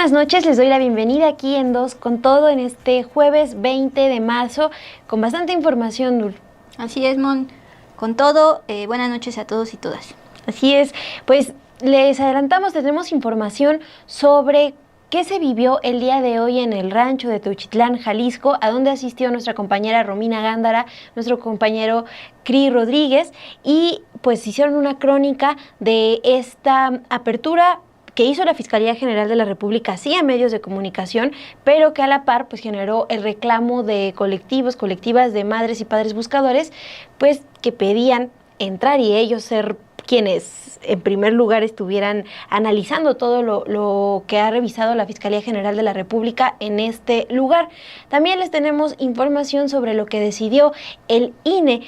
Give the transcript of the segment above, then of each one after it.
buenas noches, les doy la bienvenida aquí en Dos con Todo en este jueves 20 de marzo con bastante información, Dul. Así es, Mon, con todo, buenas noches a todos y todas. Así es, pues les adelantamos, tenemos información sobre qué se vivió el día de hoy en el rancho de Teuchitlán, Jalisco, a donde asistió nuestra compañera Romina Gándara, nuestro compañero Cris Rodríguez, y pues hicieron una crónica de esta apertura que hizo la Fiscalía General de la República, sí, a medios de comunicación, pero que a la par pues generó el reclamo de colectivas de madres y padres buscadores, pues que pedían entrar y ellos ser quienes en primer lugar estuvieran analizando todo lo que ha revisado la Fiscalía General de la República en este lugar. También les tenemos información sobre lo que decidió el INE.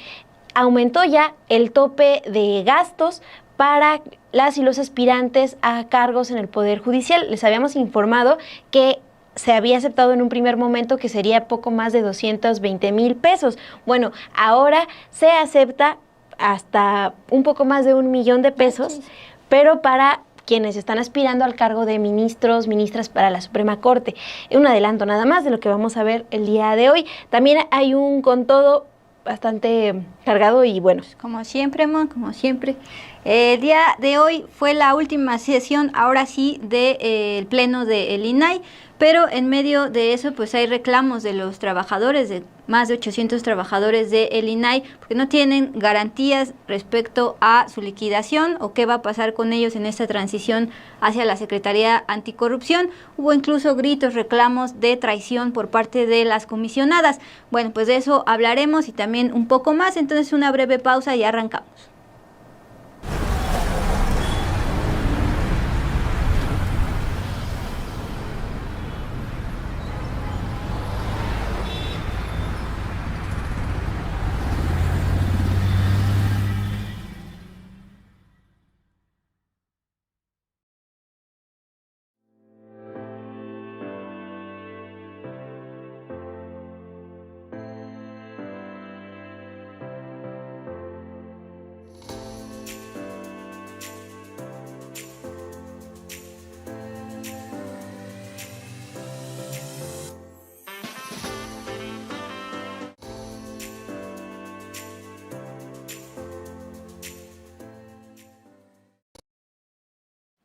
Aumentó ya el tope de gastos para las y los aspirantes a cargos en el Poder Judicial. Les habíamos informado que se había aceptado en un primer momento que sería poco más de 220,000 pesos. Bueno, ahora se acepta hasta un poco más de 1,000,000 de pesos, pero para quienes están aspirando al cargo de ministros, ministras para la Suprema Corte. Un adelanto nada más de lo que vamos a ver el día de hoy. También hay un con todo bastante cargado y bueno. Como siempre, Mon, como siempre. El día de hoy fue la última sesión, ahora sí, del pleno del INAI, pero en medio de eso pues hay reclamos de los trabajadores, de más de 800 trabajadores del INAI, porque no tienen garantías respecto a su liquidación o qué va a pasar con ellos en esta transición hacia la Secretaría Anticorrupción. Hubo incluso gritos, reclamos de traición por parte de las comisionadas. Bueno, pues de eso hablaremos y también un poco más, entonces una breve pausa y arrancamos.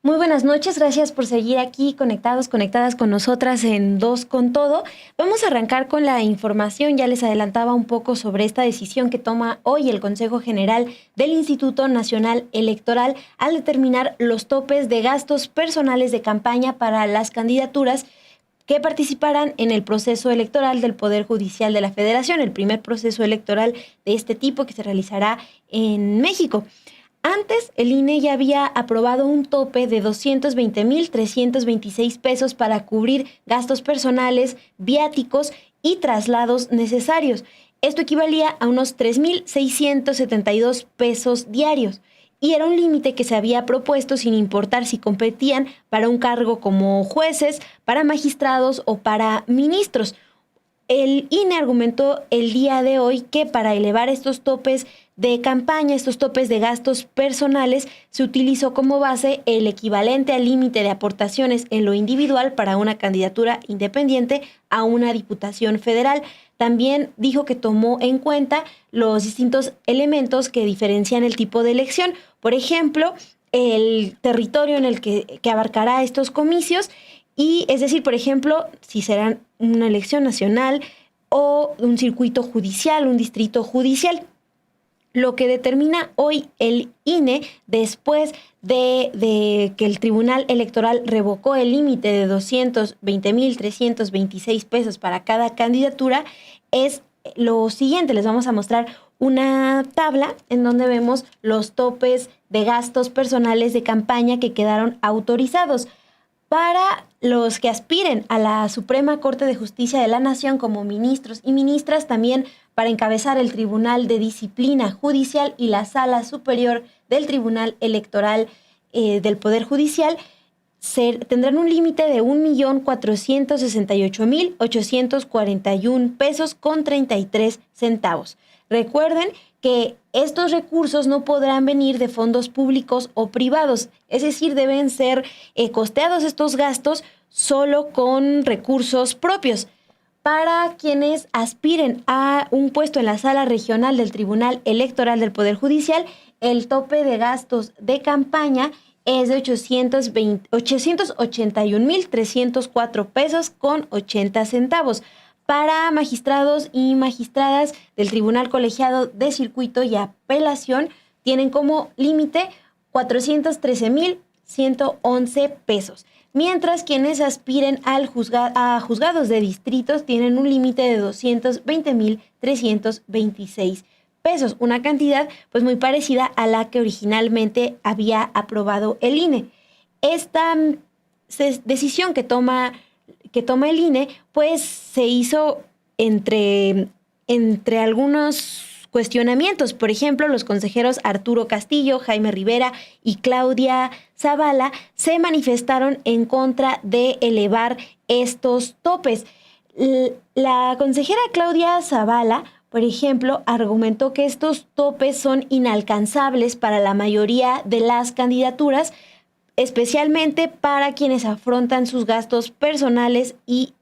Muy buenas noches, gracias por seguir aquí conectados, conectadas con nosotras en Dos con Todo. Vamos a arrancar con la información, ya les adelantaba un poco sobre esta decisión que toma hoy el Consejo General del Instituto Nacional Electoral al determinar los topes de gastos personales de campaña para las candidaturas que participarán en el proceso electoral del Poder Judicial de la Federación, el primer proceso electoral de este tipo que se realizará en México. Antes, el INE ya había aprobado un tope de 220,326 pesos para cubrir gastos personales, viáticos y traslados necesarios. Esto equivalía a unos 3,672 pesos diarios y era un límite que se había propuesto sin importar si competían para un cargo como jueces, para magistrados o para ministros. El INE argumentó el día de hoy que para elevar estos topes de campaña, estos topes de gastos personales, se utilizó como base el equivalente al límite de aportaciones en lo individual para una candidatura independiente a una diputación federal. También dijo que tomó en cuenta los distintos elementos que diferencian el tipo de elección. Por ejemplo, el territorio en el que abarcará estos comicios. Y es decir, por ejemplo, si serán una elección nacional o un circuito judicial, un distrito judicial. Lo que determina hoy el INE, después de que el Tribunal Electoral revocó el límite de 220,326 pesos para cada candidatura, es lo siguiente. Les vamos a mostrar una tabla en donde vemos los topes de gastos personales de campaña que quedaron autorizados. Para los que aspiren a la Suprema Corte de Justicia de la Nación como ministros y ministras, también para encabezar el Tribunal de Disciplina Judicial y la Sala Superior del Tribunal Electoral del Poder Judicial, tendrán un límite de 1,468,841 pesos con 33 centavos. Recuerden que estos recursos no podrán venir de fondos públicos o privados, es decir, deben ser costeados estos gastos solo con recursos propios. Para quienes aspiren a un puesto en la Sala Regional del Tribunal Electoral del Poder Judicial, el tope de gastos de campaña es de 881,304 pesos con 80 centavos. Para magistrados y magistradas del Tribunal Colegiado de Circuito y Apelación, tienen como límite 413,111 pesos. Mientras quienes aspiren a juzgados de distritos tienen un límite de 220,326 pesos, una cantidad pues muy parecida a la que originalmente había aprobado el INE. Esta decisión que toma el INE pues se hizo entre algunos cuestionamientos. Por ejemplo, los consejeros Arturo Castillo, Jaime Rivera y Claudia Zavala se manifestaron en contra de elevar estos topes. La consejera Claudia Zavala, por ejemplo, argumentó que estos topes son inalcanzables para la mayoría de las candidaturas, especialmente para quienes afrontan sus gastos personales y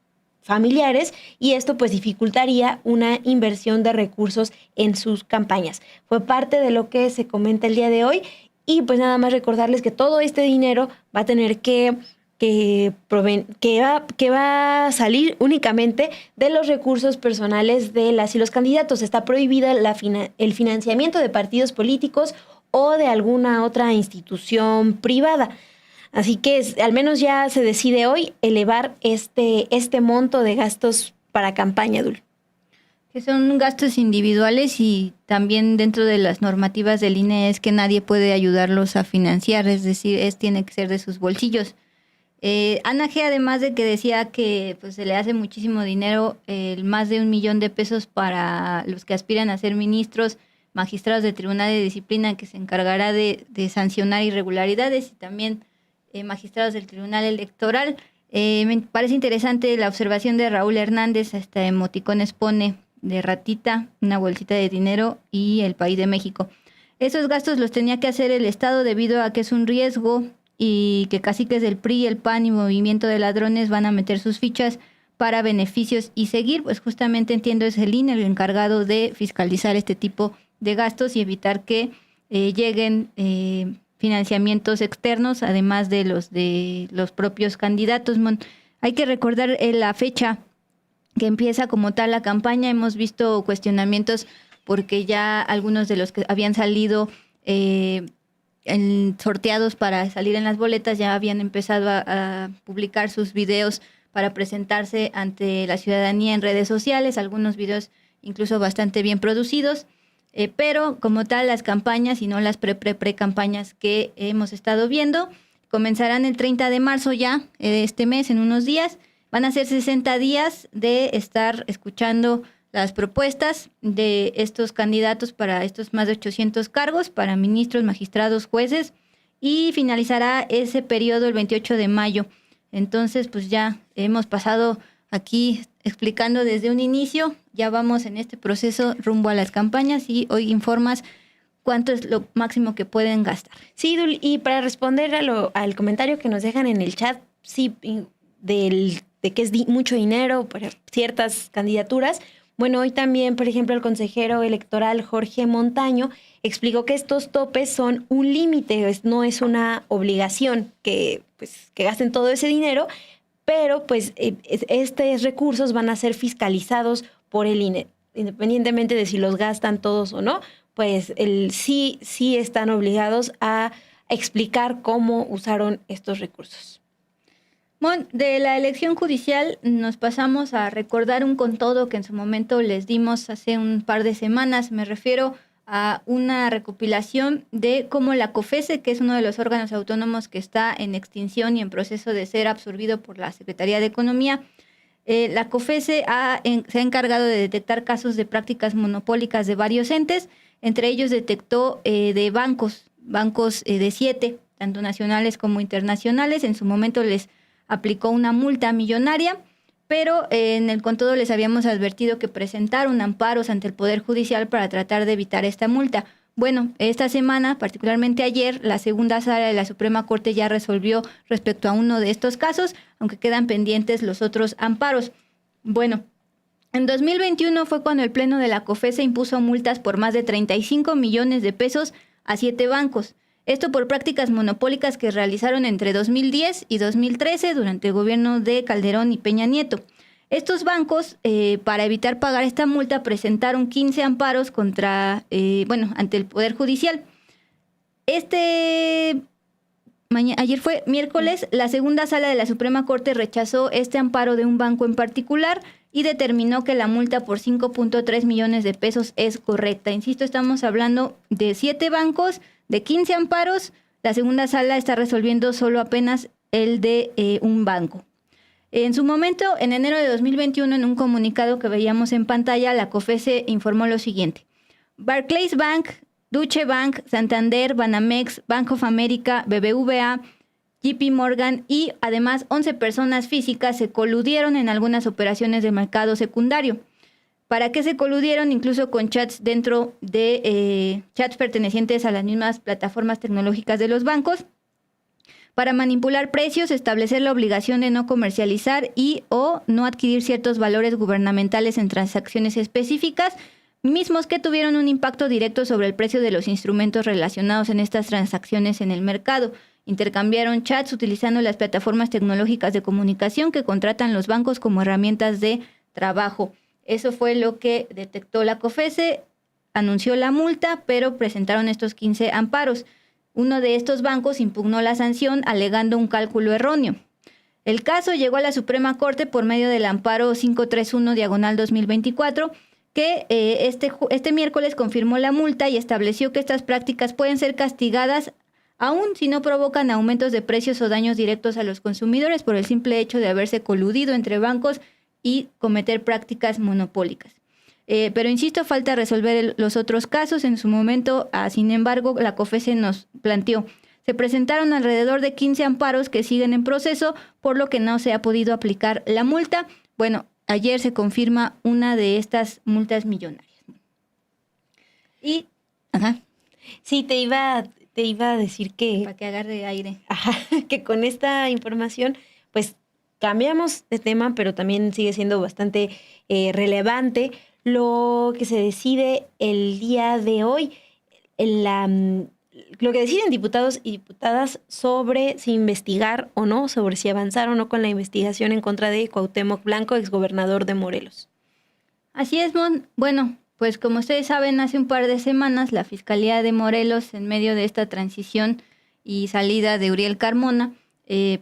familiares, y esto pues dificultaría una inversión de recursos en sus campañas. Fue parte de lo que se comenta el día de hoy, y pues nada más recordarles que todo este dinero va a tener que va a salir únicamente de los recursos personales de las y los candidatos. Está prohibida el financiamiento de partidos políticos o de alguna otra institución privada. Así que al menos ya se decide hoy elevar este monto de gastos para campaña, Dul. Que son gastos individuales, y también dentro de las normativas del INE es que nadie puede ayudarlos a financiar, es decir, tiene que ser de sus bolsillos. Ana G., además de que decía que pues, se le hace muchísimo dinero, más de 1 millón de pesos para los que aspiran a ser ministros, magistrados del Tribunal de Disciplina, que se encargará de sancionar irregularidades, y también magistrados del Tribunal Electoral. Me parece interesante la observación de Raúl Hernández, hasta emoticones pone de ratita, una bolsita de dinero y el país de México. Esos gastos los tenía que hacer el Estado debido a que es un riesgo, y que caciques del PRI, el PAN y Movimiento de Ladrones van a meter sus fichas para beneficios y seguir, pues justamente entiendo es el INE el encargado de fiscalizar este tipo de gastos y evitar que lleguen financiamientos externos, además de los propios candidatos. Hay que recordar la fecha que empieza como tal la campaña. Hemos visto cuestionamientos porque ya algunos de los que habían salido sorteados para salir en las boletas ya habían empezado a publicar sus videos para presentarse ante la ciudadanía en redes sociales, algunos videos incluso bastante bien producidos. Pero como tal las campañas y no las pre-campañas que hemos estado viendo comenzarán el 30 de marzo ya, este mes, en unos días. Van a ser 60 días de estar escuchando las propuestas de estos candidatos para estos más de 800 cargos, para ministros, magistrados, jueces, y finalizará ese periodo el 28 de mayo. Entonces, pues ya hemos pasado aquí explicando desde un inicio, ya vamos en este proceso rumbo a las campañas, y hoy informas cuánto es lo máximo que pueden gastar. Sí, Dul, y para responder al comentario que nos dejan en el chat, sí, de que es mucho dinero para ciertas candidaturas. Bueno, hoy también, por ejemplo, el consejero electoral Jorge Montaño explicó que estos topes son un límite, no es una obligación que gasten todo ese dinero, pero pues estos recursos van a ser fiscalizados por el INE, independientemente de si los gastan todos o no, pues sí están obligados a explicar cómo usaron estos recursos. De la elección judicial nos pasamos a recordar un contodo que en su momento les dimos hace un par de semanas. Me refiero a una recopilación de cómo la COFESE, que es uno de los órganos autónomos que está en extinción y en proceso de ser absorbido por la Secretaría de Economía, la COFESE se ha encargado de detectar casos de prácticas monopólicas de varios entes. Entre ellos detectó de bancos de 7, tanto nacionales como internacionales. En su momento les aplicó una multa millonaria, pero en el contodo les habíamos advertido que presentaron amparos ante el Poder Judicial para tratar de evitar esta multa. Bueno, esta semana, particularmente ayer, la segunda sala de la Suprema Corte ya resolvió respecto a uno de estos casos, aunque quedan pendientes los otros amparos. Bueno, en 2021 fue cuando el Pleno de la COFECE impuso multas por más de 35 millones de pesos a 7 bancos. Esto por prácticas monopólicas que realizaron entre 2010 y 2013 durante el gobierno de Calderón y Peña Nieto. Estos bancos, para evitar pagar esta multa, presentaron 15 amparos ante el Poder Judicial. Ayer fue miércoles, la segunda sala de la Suprema Corte rechazó este amparo de un banco en particular y determinó que la multa por 5.3 millones de pesos es correcta. Insisto, estamos hablando de 7 bancos, de 15 amparos. La segunda sala está resolviendo solo apenas el de un banco. En su momento, en enero de 2021, en un comunicado que veíamos en pantalla, la COFECE informó lo siguiente. Barclays Bank, Deutsche Bank, Santander, Banamex, Bank of America, BBVA, JP Morgan y además 11 personas físicas se coludieron en algunas operaciones de mercado secundario. ¿Para qué se coludieron? Incluso con chats dentro de chats pertenecientes a las mismas plataformas tecnológicas de los bancos, para manipular precios, establecer la obligación de no comercializar y o no adquirir ciertos valores gubernamentales en transacciones específicas, mismos que tuvieron un impacto directo sobre el precio de los instrumentos relacionados en estas transacciones en el mercado. Intercambiaron chats utilizando las plataformas tecnológicas de comunicación que contratan los bancos como herramientas de trabajo. Eso fue lo que detectó la COFECE, anunció la multa, pero presentaron estos 15 amparos. Uno de estos bancos impugnó la sanción alegando un cálculo erróneo. El caso llegó a la Suprema Corte por medio del amparo 531/2024, que este miércoles confirmó la multa y estableció que estas prácticas pueden ser castigadas aun si no provocan aumentos de precios o daños directos a los consumidores por el simple hecho de haberse coludido entre bancos y cometer prácticas monopólicas. Pero insisto, falta resolver los otros casos. En su momento, sin embargo, la COFECE nos planteó. Se presentaron alrededor de 15 amparos que siguen en proceso, por lo que no se ha podido aplicar la multa. Bueno, ayer se confirma una de estas multas millonarias. Sí, te iba a decir que... Para que agarre aire. Que con esta información, pues cambiamos de tema, pero también sigue siendo bastante relevante lo que se decide el día de hoy, lo que deciden diputados y diputadas sobre si investigar o no, sobre si avanzar o no con la investigación en contra de Cuauhtémoc Blanco, exgobernador de Morelos. Así es, Mon. Bueno, pues como ustedes saben, hace un par de semanas la Fiscalía de Morelos, en medio de esta transición y salida de Uriel Carmona,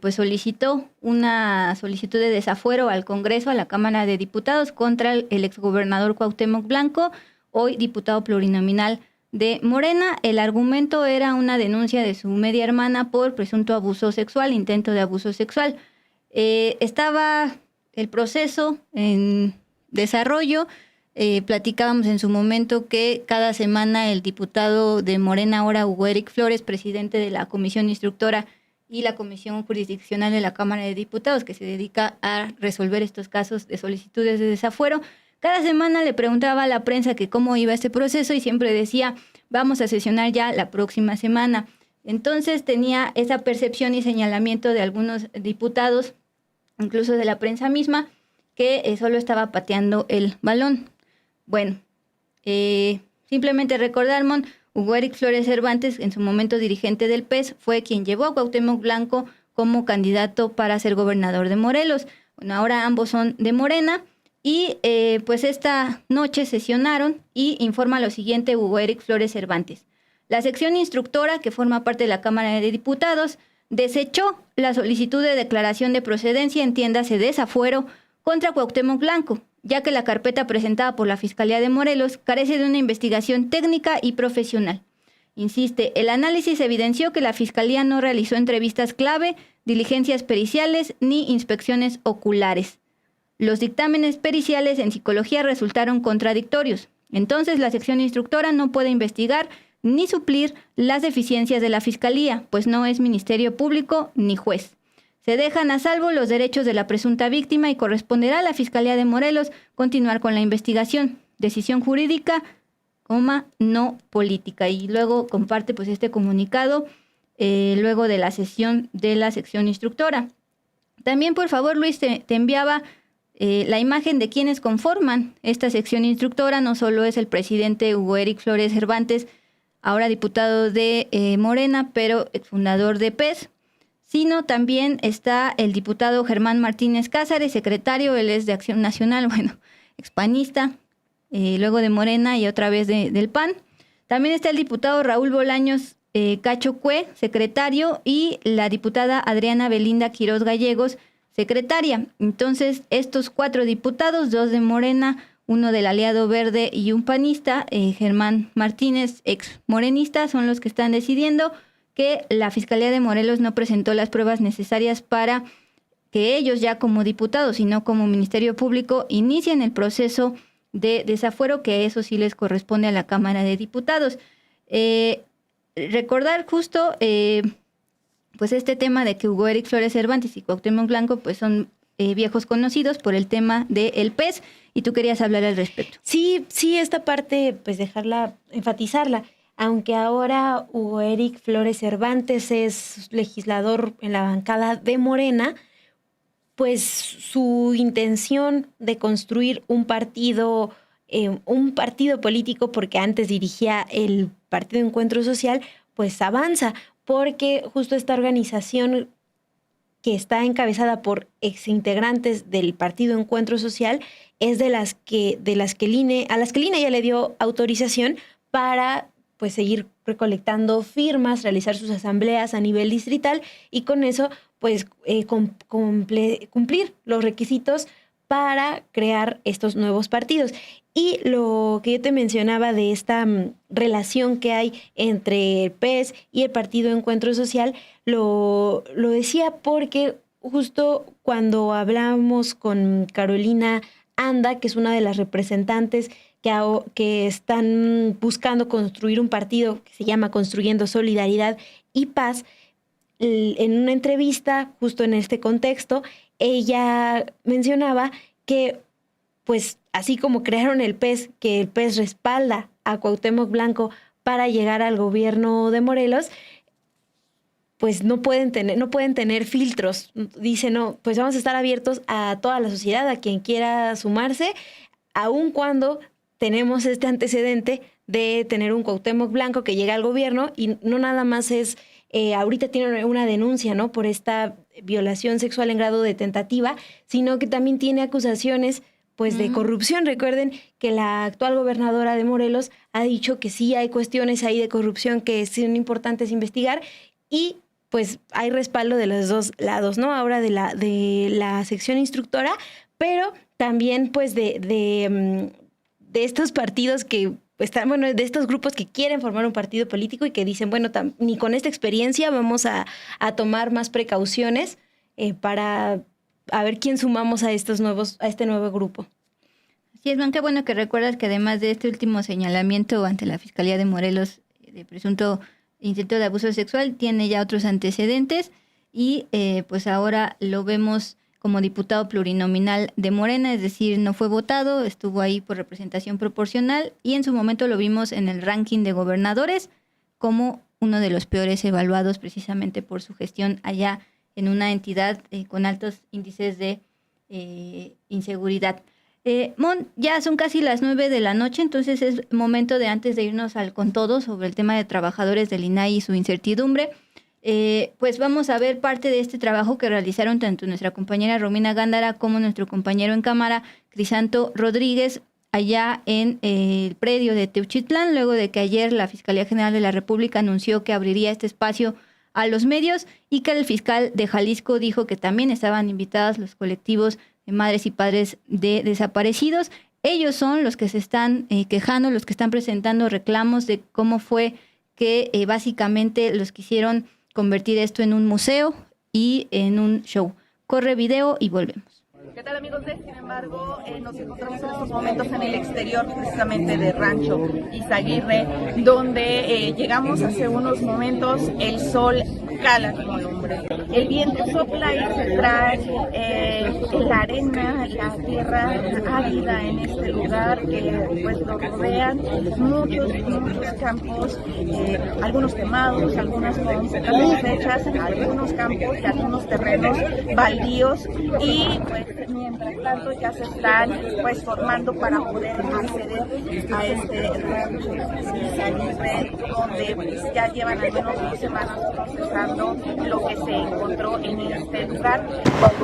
pues solicitó una solicitud de desafuero al Congreso, a la Cámara de Diputados, contra el exgobernador Cuauhtémoc Blanco, hoy diputado plurinominal de Morena. El argumento era una denuncia de su media hermana por presunto abuso sexual, intento de abuso sexual. Estaba el proceso en desarrollo. Platicábamos en su momento que cada semana el diputado de Morena, ahora Hugo Eric Flores, presidente de la Comisión Instructora y la Comisión Jurisdiccional de la Cámara de Diputados, que se dedica a resolver estos casos de solicitudes de desafuero, cada semana le preguntaba a la prensa que cómo iba este proceso y siempre decía, vamos a sesionar ya la próxima semana. Entonces tenía esa percepción y señalamiento de algunos diputados, incluso de la prensa misma, que solo estaba pateando el balón. Bueno, simplemente recordar, Mon, Hugo Eric Flores Cervantes, en su momento dirigente del PES, fue quien llevó a Cuauhtémoc Blanco como candidato para ser gobernador de Morelos. Bueno, ahora ambos son de Morena y pues esta noche sesionaron y informa lo siguiente Hugo Eric Flores Cervantes. La sección instructora, que forma parte de la Cámara de Diputados, desechó la solicitud de declaración de procedencia, entiéndase desafuero, contra Cuauhtémoc Blanco, ya que la carpeta presentada por la Fiscalía de Morelos carece de una investigación técnica y profesional. Insiste, el análisis evidenció que la Fiscalía no realizó entrevistas clave, diligencias periciales ni inspecciones oculares. Los dictámenes periciales en psicología resultaron contradictorios. Entonces, la sección instructora no puede investigar ni suplir las deficiencias de la Fiscalía, pues no es Ministerio Público ni juez. Se dejan a salvo los derechos de la presunta víctima y corresponderá a la Fiscalía de Morelos continuar con la investigación. Decisión jurídica no política. Y luego comparte pues este comunicado luego de la sesión de la sección instructora. También, por favor, Luis, te enviaba la imagen de quienes conforman esta sección instructora. No solo es el presidente Hugo Eric Flores Cervantes, ahora diputado de Morena, pero fundador de PES, sino también está el diputado Germán Martínez Cázares, secretario, él es de Acción Nacional, bueno, expanista, luego de Morena y otra vez del PAN. También está el diputado Raúl Bolaños Cacho Cue, secretario, y la diputada Adriana Belinda Quiroz Gallegos, secretaria. Entonces, estos 4 diputados, 2 de Morena, 1 del Aliado Verde y un panista, Germán Martínez, ex morenista, son los que están decidiendo que la Fiscalía de Morelos no presentó las pruebas necesarias para que ellos, ya como diputados y no como Ministerio Público, inicien el proceso de desafuero, que eso sí les corresponde a la Cámara de Diputados. Recordar justo pues este tema de que Hugo Eric Flores Cervantes y Cuauhtémoc Blanco pues son viejos conocidos por el tema del PES, y tú querías hablar al respecto. Sí, esta parte pues enfatizarla, aunque ahora Hugo Eric Flores Cervantes es legislador en la bancada de Morena, pues su intención de construir un partido político, porque antes dirigía el Partido Encuentro Social, pues avanza, porque justo esta organización que está encabezada por exintegrantes del Partido Encuentro Social es a las que el INE ya le dio autorización para pues seguir recolectando firmas, realizar sus asambleas a nivel distrital y con eso pues cumplir los requisitos para crear estos nuevos partidos. Y lo que yo te mencionaba de esta relación que hay entre el PES y el Partido Encuentro Social, lo decía porque justo cuando hablamos con Carolina Anda, que es una de las representantes que están buscando construir un partido que se llama Construyendo Solidaridad y Paz, en una entrevista justo en este contexto, ella mencionaba que pues así como crearon el PES, que el PES respalda a Cuauhtémoc Blanco para llegar al gobierno de Morelos, pues no pueden tener filtros. Dice, no, pues vamos a estar abiertos a toda la sociedad, a quien quiera sumarse, aun cuando tenemos este antecedente de tener un Cuauhtémoc Blanco que llega al gobierno y no nada más es, ahorita tiene una denuncia, ¿no?, por esta violación sexual en grado de tentativa, sino que también tiene acusaciones pues de corrupción. Recuerden que la actual gobernadora de Morelos ha dicho que sí hay cuestiones ahí de corrupción que son importantes investigar y pues hay respaldo de los dos lados, ¿no? Ahora de la sección instructora, pero también pues de estos partidos que están, bueno, de estos grupos que quieren formar un partido político y que dicen, bueno, ni con esta experiencia vamos a tomar más precauciones para a ver quién sumamos a este nuevo grupo. Sí, es qué bueno que recuerdas que además de este último señalamiento ante la Fiscalía de Morelos de presunto intento de abuso sexual, tiene ya otros antecedentes y pues ahora lo vemos como diputado plurinominal de Morena, es decir, no fue votado, estuvo ahí por representación proporcional y en su momento lo vimos en el ranking de gobernadores como uno de los peores evaluados precisamente por su gestión allá en una entidad con altos índices de inseguridad. Mon, ya son casi las 9 de la noche, entonces es momento de, antes de irnos al con todo sobre el tema de trabajadores del INAI y su incertidumbre, pues vamos a ver parte de este trabajo que realizaron tanto nuestra compañera Romina Gándara como nuestro compañero en cámara, Crisanto Rodríguez, allá en el predio de Teuchitlán, luego de que ayer la Fiscalía General de la República anunció que abriría este espacio a los medios y que el fiscal de Jalisco dijo que también estaban invitados los colectivos de madres y padres de desaparecidos. Ellos son los que se están quejando, los que están presentando reclamos de cómo fue que básicamente los quisieron convertir esto en un museo y en un show. Corre video y volvemos. ¿Qué tal, amigos de Sin embargo? Nos encontramos en estos momentos en el exterior precisamente de Rancho Izaguirre, donde llegamos hace unos momentos. El sol cala como lumbre. El viento sopla y se trae la arena, la tierra árida en este lugar que pues lo rodean muchos campos, algunos quemados, algunas con pocas hechas, algunos campos y algunos terrenos baldíos, y pues mientras tanto ya se están pues formando para poder acceder a este rancho donde pues, ya llevan al menos 2 semanas procesando lo que se encontró en este lugar.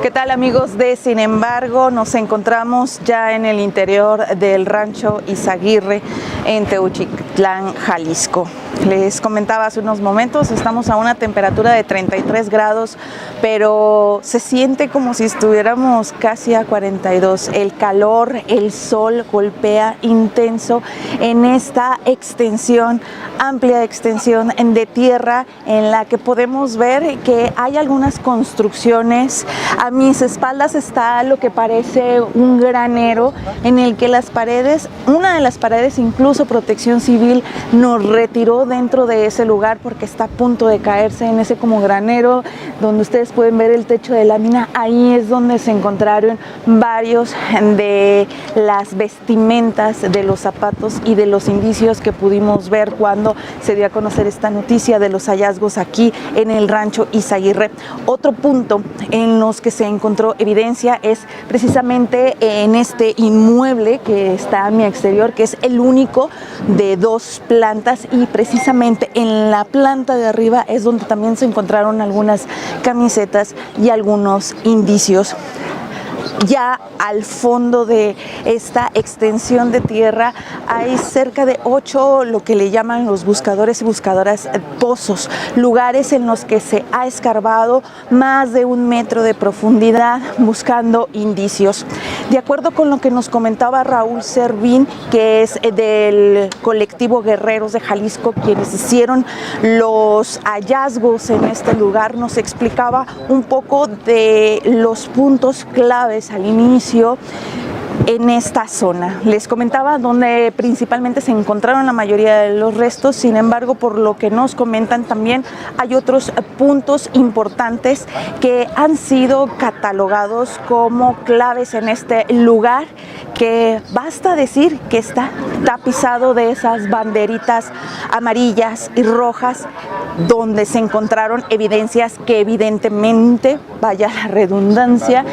¿Qué tal, amigos de Sin Embargo? Nos encontramos ya en el interior del rancho Izaguirre en Teuchitlán, Jalisco. Les comentaba hace unos momentos, estamos a una temperatura de 33 grados, pero se siente como si estuviéramos casi a 42. El calor, el sol golpea intenso en esta extensión, amplia extensión de tierra en la que podemos ver que hay algunas construcciones. A mis espaldas está lo que parece un granero en el que las paredes, una de las paredes incluso Protección Civil nos retiró dentro de ese lugar porque está a punto de caerse en ese como granero donde ustedes pueden ver el techo de lámina. Ahí es donde se encontraron varios de las vestimentas, de los zapatos y de los indicios que pudimos ver cuando se dio a conocer esta noticia de los hallazgos aquí en el rancho Izaguirre. Otro punto en los que se encontró evidencia es precisamente en este inmueble que está a mi exterior, que es el único de 2 plantas, y precisamente en la planta de arriba es donde también se encontraron algunas camisetas y algunos indicios. Ya al fondo de esta extensión de tierra hay cerca de 8, lo que le llaman los buscadores y buscadoras, pozos, lugares en los que se ha escarbado más de 1 metro de profundidad buscando indicios. De acuerdo con lo que nos comentaba Raúl Servín, que es del colectivo Guerreros de Jalisco, quienes hicieron los hallazgos en este lugar, nos explicaba un poco de los puntos claves al inicio en esta zona. Les comentaba donde principalmente se encontraron la mayoría de los restos. Sin embargo, por lo que nos comentan, también hay otros puntos importantes que han sido catalogados como claves en este lugar, que basta decir que está tapizado de esas banderitas amarillas y rojas, donde se encontraron evidencias que evidentemente, vaya la redundancia,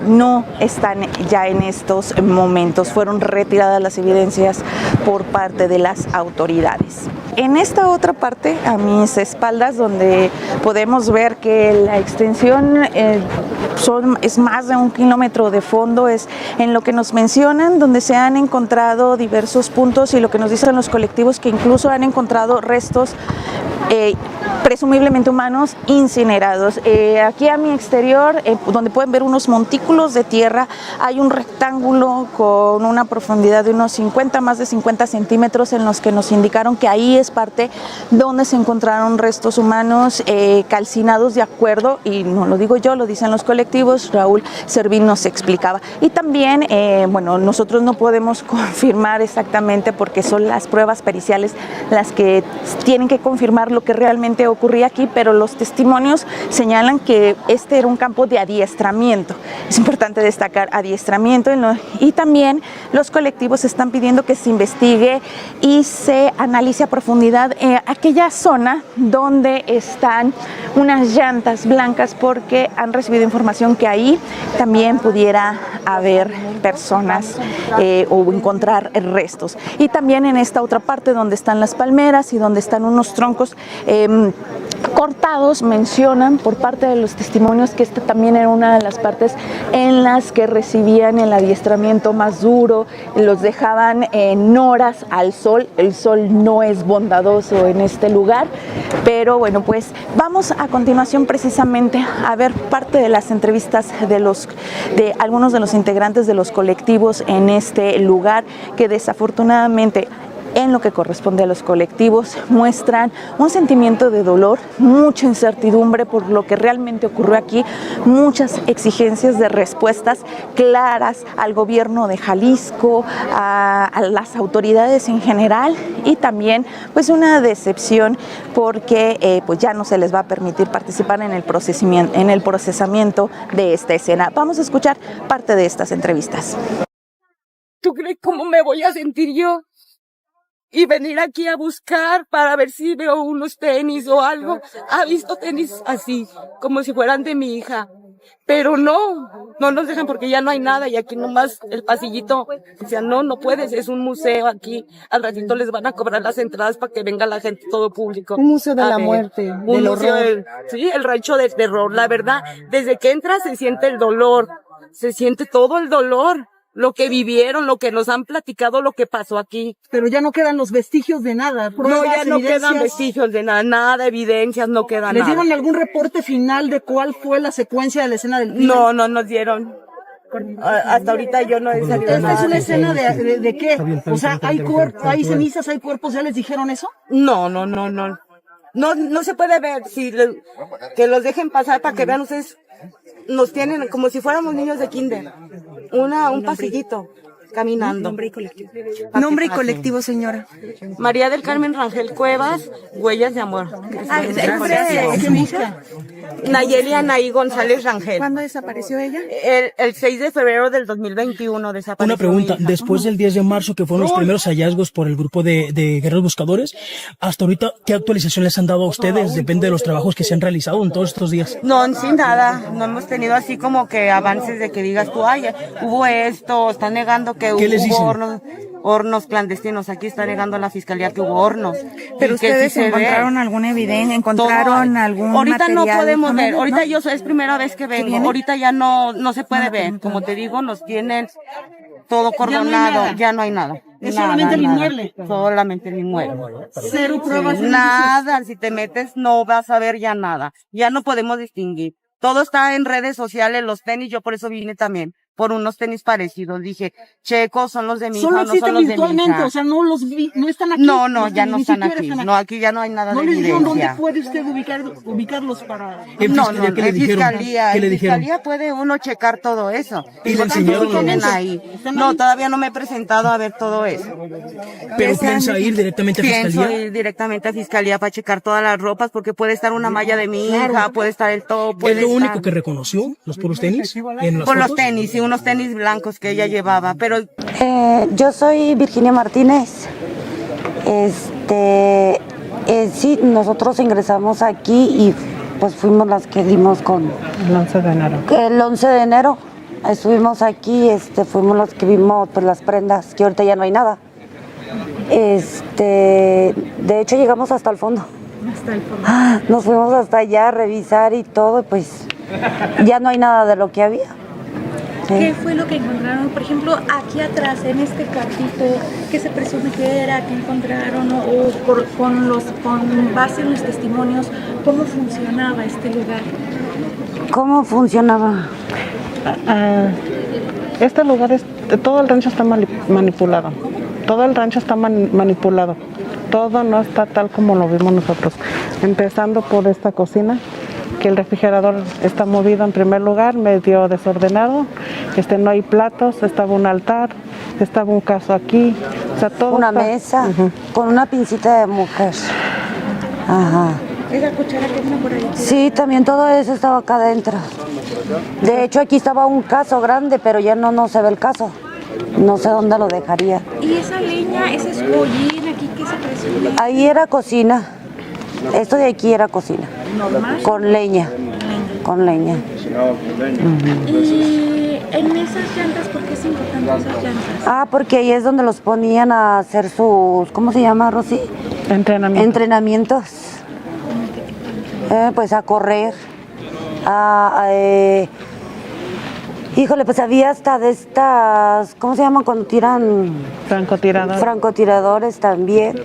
no están ya en estos momentos. Fueron retiradas las evidencias por parte de las autoridades. En esta otra parte, a mis espaldas, donde podemos ver que la extensión es más de 1 kilómetro de fondo, es en lo que nos mencionan, donde se han encontrado diversos puntos, y lo que nos dicen los colectivos, que incluso han encontrado restos presumiblemente humanos incinerados. Aquí a mi exterior, donde pueden ver unos montículos de tierra, hay un rectángulo con una profundidad de unos más de 50 centímetros, en los que nos indicaron que ahí es parte donde se encontraron restos humanos calcinados, de acuerdo, y no lo digo yo, lo dicen los colectivos. Raúl Servín nos explicaba. Y también, bueno, nosotros no podemos confirmar exactamente, porque son las pruebas periciales las que tienen que confirmar lo que realmente ocurría aquí, pero los testimonios señalan que este era un campo de adiestramiento. Es importante destacar adiestramiento, y también los colectivos están pidiendo que se investigue y se analice a profundidad aquella zona donde están unas llantas blancas, porque han recibido información que ahí también pudiera haber personas o encontrar restos. Y también en esta otra parte donde están las palmeras y donde están unos troncos cortados, mencionan por parte de los testimonios que esta también era una de las partes en las que recibían el adiestramiento más duro, los dejaban en horas al sol. El sol no es bondadoso en este lugar, pero bueno, pues vamos a continuación precisamente a ver parte de las entrevistas de algunos de los integrantes de los colectivos en este lugar, que desafortunadamente en lo que corresponde a los colectivos, muestran un sentimiento de dolor, mucha incertidumbre por lo que realmente ocurrió aquí, muchas exigencias de respuestas claras al gobierno de Jalisco, a las autoridades en general, y también pues una decepción porque pues ya no se les va a permitir participar en el procesamiento de esta escena. Vamos a escuchar parte de estas entrevistas. ¿Tú crees cómo me voy a sentir yo? Y venir aquí a buscar para ver si veo unos tenis o algo. Ha visto tenis así, como si fueran de mi hija. Pero no nos dejan porque ya no hay nada y aquí nomás el pasillito, o sea, no puedes, es un museo aquí, al ratito les van a cobrar las entradas para que venga la gente, todo público. Un museo de la muerte, del horror. Sí, el rancho del terror, la verdad, desde que entras se siente el dolor, se siente todo el dolor, lo que vivieron, lo que nos han platicado, lo que pasó aquí. Pero ya no quedan los vestigios de nada. No, ya no quedan vestigios de nada, nada, evidencias, no queda nada. ¿Les dieron algún reporte final de cuál fue la secuencia de la escena del crimen? No nos dieron. Hasta ahorita yo no he salido nada. ¿Esta es una escena de qué? O sea, hay cenizas, hay cuerpos, ¿ya les dijeron eso? No se puede ver, que los dejen pasar para que vean ustedes, nos tienen como si fuéramos niños de kinder, un pasillito, caminando. Nombre y colectivo, señora. María del Carmen Rangel Cuevas, Huellas de Amor. ¿Qué busca? Nayeli Anaí González Rangel. ¿Cuándo desapareció ella? El 6 de febrero del 2021 desapareció. Una pregunta, después del 10 de marzo, que fueron los primeros hallazgos por el grupo de guerreros buscadores, hasta ahorita, ¿qué actualización les han dado a ustedes? Depende de los trabajos que se han realizado en todos estos días. No, sin nada, no hemos tenido así como que avances de que digas tú, ay, hubo esto, están negando que hubo hornos clandestinos, aquí está negando la fiscalía que hubo hornos. Pero ustedes encontraron alguna evidencia, encontraron algún ahorita material. No podemos ver, ahorita yo es primera vez que vengo, ahorita ya no se puede ver, como te digo, nos tienen todo cordonado, ya no hay nada. Es solamente el inmueble. Solamente el inmueble. Cero pruebas. Nada, si te metes no vas a ver ya nada, ya no podemos distinguir. Todo está en redes sociales, los tenis, yo por eso vine también, por unos tenis parecidos. Dije, Checo, son los de mi hija, no son los de mi hija. O sea, no están aquí. No, ya no están aquí. No, aquí ya no hay nada de evidencia. ¿No le dijeron dónde puede usted ubicarlos para...? No, en fiscalía puede uno checar todo eso. ¿Y le enseñaron ahí? No, todavía no me he presentado a ver todo eso. ¿Pero piensa ir directamente a fiscalía? Pienso ir directamente a fiscalía para checar todas las ropas, porque puede estar una malla de mi hija, puede estar el top, ¿Es lo único que reconoció? ¿Los puros tenis? Por los tenis, sí, unos tenis blancos que ella llevaba, pero... Yo soy Virginia Martínez. Sí, nosotros ingresamos aquí y pues fuimos las que dimos con... El 11 de enero. El 11 de enero estuvimos aquí, fuimos los que vimos pues las prendas, que ahorita ya no hay nada. De hecho llegamos hasta el fondo. Hasta el fondo. Nos fuimos hasta allá a revisar y todo, pues ya no hay nada de lo que había. ¿Qué fue lo que encontraron? Por ejemplo, aquí atrás, en este cartito, ¿qué se presume que era? ¿Qué encontraron? Con base en los testimonios, ¿cómo funcionaba este lugar? ¿Cómo funcionaba? Este lugar, todo el rancho está manipulado. Todo el rancho está manipulado. Todo no está tal como lo vimos nosotros. Empezando por esta cocina, que el refrigerador está movido en primer lugar, medio desordenado, no hay platos, estaba un altar, estaba un caso aquí, o sea, todo una mesa con una pincita de mujer. Ajá. ¿Esa cuchara que viene por ahí? Sí, también todo eso estaba acá adentro. De hecho, aquí estaba un caso grande, pero ya no se ve el caso. No sé dónde lo dejaría. ¿Y esa leña, ese escollín aquí qué se presume? Ahí era cocina. Esto de aquí era cocina. ¿Normal? Con leña. Con leña. Y en esas llantas, ¿por qué es importante esas llantas? Porque ahí es donde los ponían a hacer sus, ¿cómo se llama, Rosy? Entrenamientos. Pues a correr. Híjole, pues había hasta de estas, ¿cómo se llaman cuando tiran? Francotiradores. Francotiradores también.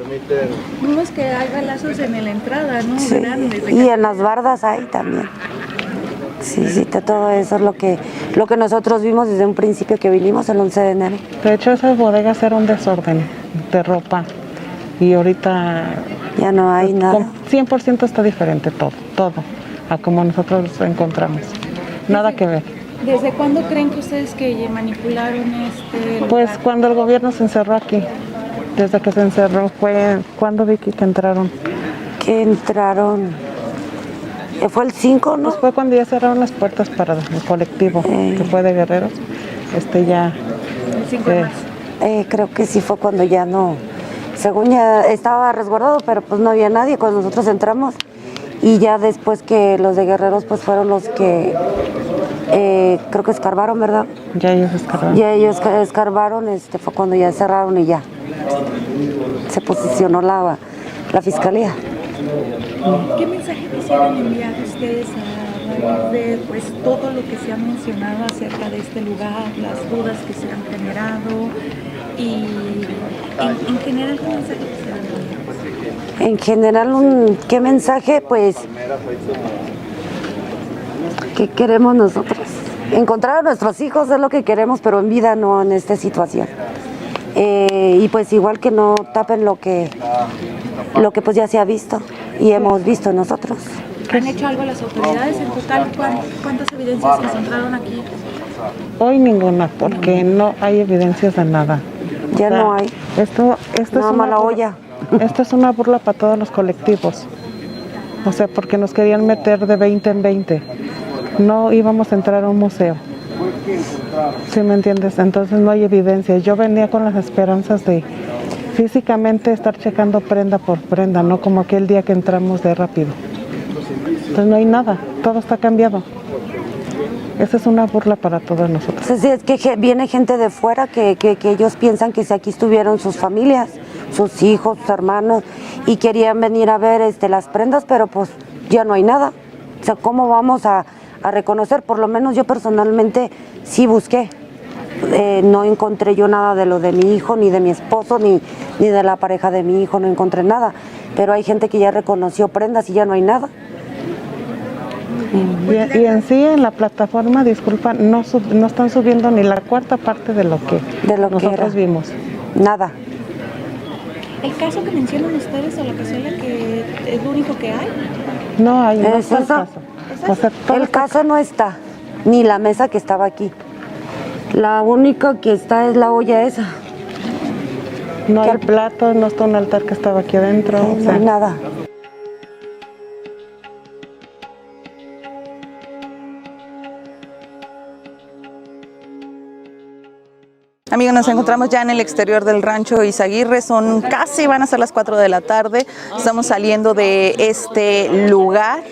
Vimos que hay balazos en la entrada, ¿no? Sí. Grandes, Y en las bardas hay también. Sí, todo eso es lo que nosotros vimos desde un principio que vinimos el 11 de enero. De hecho, esas bodegas eran un desorden de ropa. y ahorita ya no hay nada. 100% está diferente todo, a como nosotros encontramos. Nada que ver. ¿Desde cuándo creen que ustedes que manipularon este lugar? Pues cuando el gobierno se encerró aquí, desde que se encerró fue cuando Vicky que entraron. Que entraron, fue el 5, ¿no? Pues fue cuando ya cerraron las puertas para el colectivo, que fue de Guerreros, ya. El 5 de marzo. Creo que sí fue cuando ya no, según ya estaba resguardado, pero pues no había nadie cuando nosotros entramos. Y ya después que los de Guerreros pues fueron los que creo que escarbaron, ¿verdad? Ya ellos escarbaron. Ya ellos escarbaron, fue cuando ya cerraron y ya se posicionó la fiscalía. ¿Qué mensaje quisieran enviar ustedes a raíz de pues, todo lo que se ha mencionado acerca de este lugar, las dudas que se han generado y en general qué mensaje quisieran enviar? En general, ¿qué mensaje? Pues, ¿qué queremos nosotros? Encontrar a nuestros hijos es lo que queremos, pero en vida no en esta situación. Y pues igual que no tapen lo que pues ya se ha visto y hemos visto nosotros. ¿Han hecho algo las autoridades? En total, ¿cuántas evidencias se encontraron aquí? Hoy ninguna, porque no hay evidencias de nada. Ya no hay. Esto es una mala olla. Esto es una burla para todos los colectivos. O sea, porque nos querían meter de 20 en 20. No íbamos a entrar a un museo. ¿Sí me entiendes? Entonces no hay evidencia. Yo venía con las esperanzas de físicamente estar checando prenda por prenda, no como aquel día que entramos de rápido. Entonces no hay nada, todo está cambiado. Esa es una burla para todos nosotros. Sí, es que viene gente de fuera que ellos piensan que si aquí estuvieron sus familias, sus hijos, sus hermanos, y querían venir a ver las prendas, pero pues ya no hay nada. O sea, ¿cómo vamos a reconocer? Por lo menos yo personalmente sí busqué. No encontré yo nada de lo de mi hijo, ni de mi esposo, ni de la pareja de mi hijo, no encontré nada. Pero hay gente que ya reconoció prendas y ya no hay nada. Y en sí, en la plataforma, disculpa, no están subiendo ni la cuarta parte de lo que nosotros vimos. Nada. ¿El caso que mencionan ustedes o la cazuela que es lo único que hay? No hay, no ¿Es está el eso? caso. O sea, El caso no está, ni la mesa que estaba aquí. La única que está es la olla esa. No hay plato, no está un altar que estaba aquí adentro. No hay nada. Amigos, nos encontramos ya en el exterior del rancho Izaguirre, van a ser las 4 de la tarde, estamos saliendo de este lugar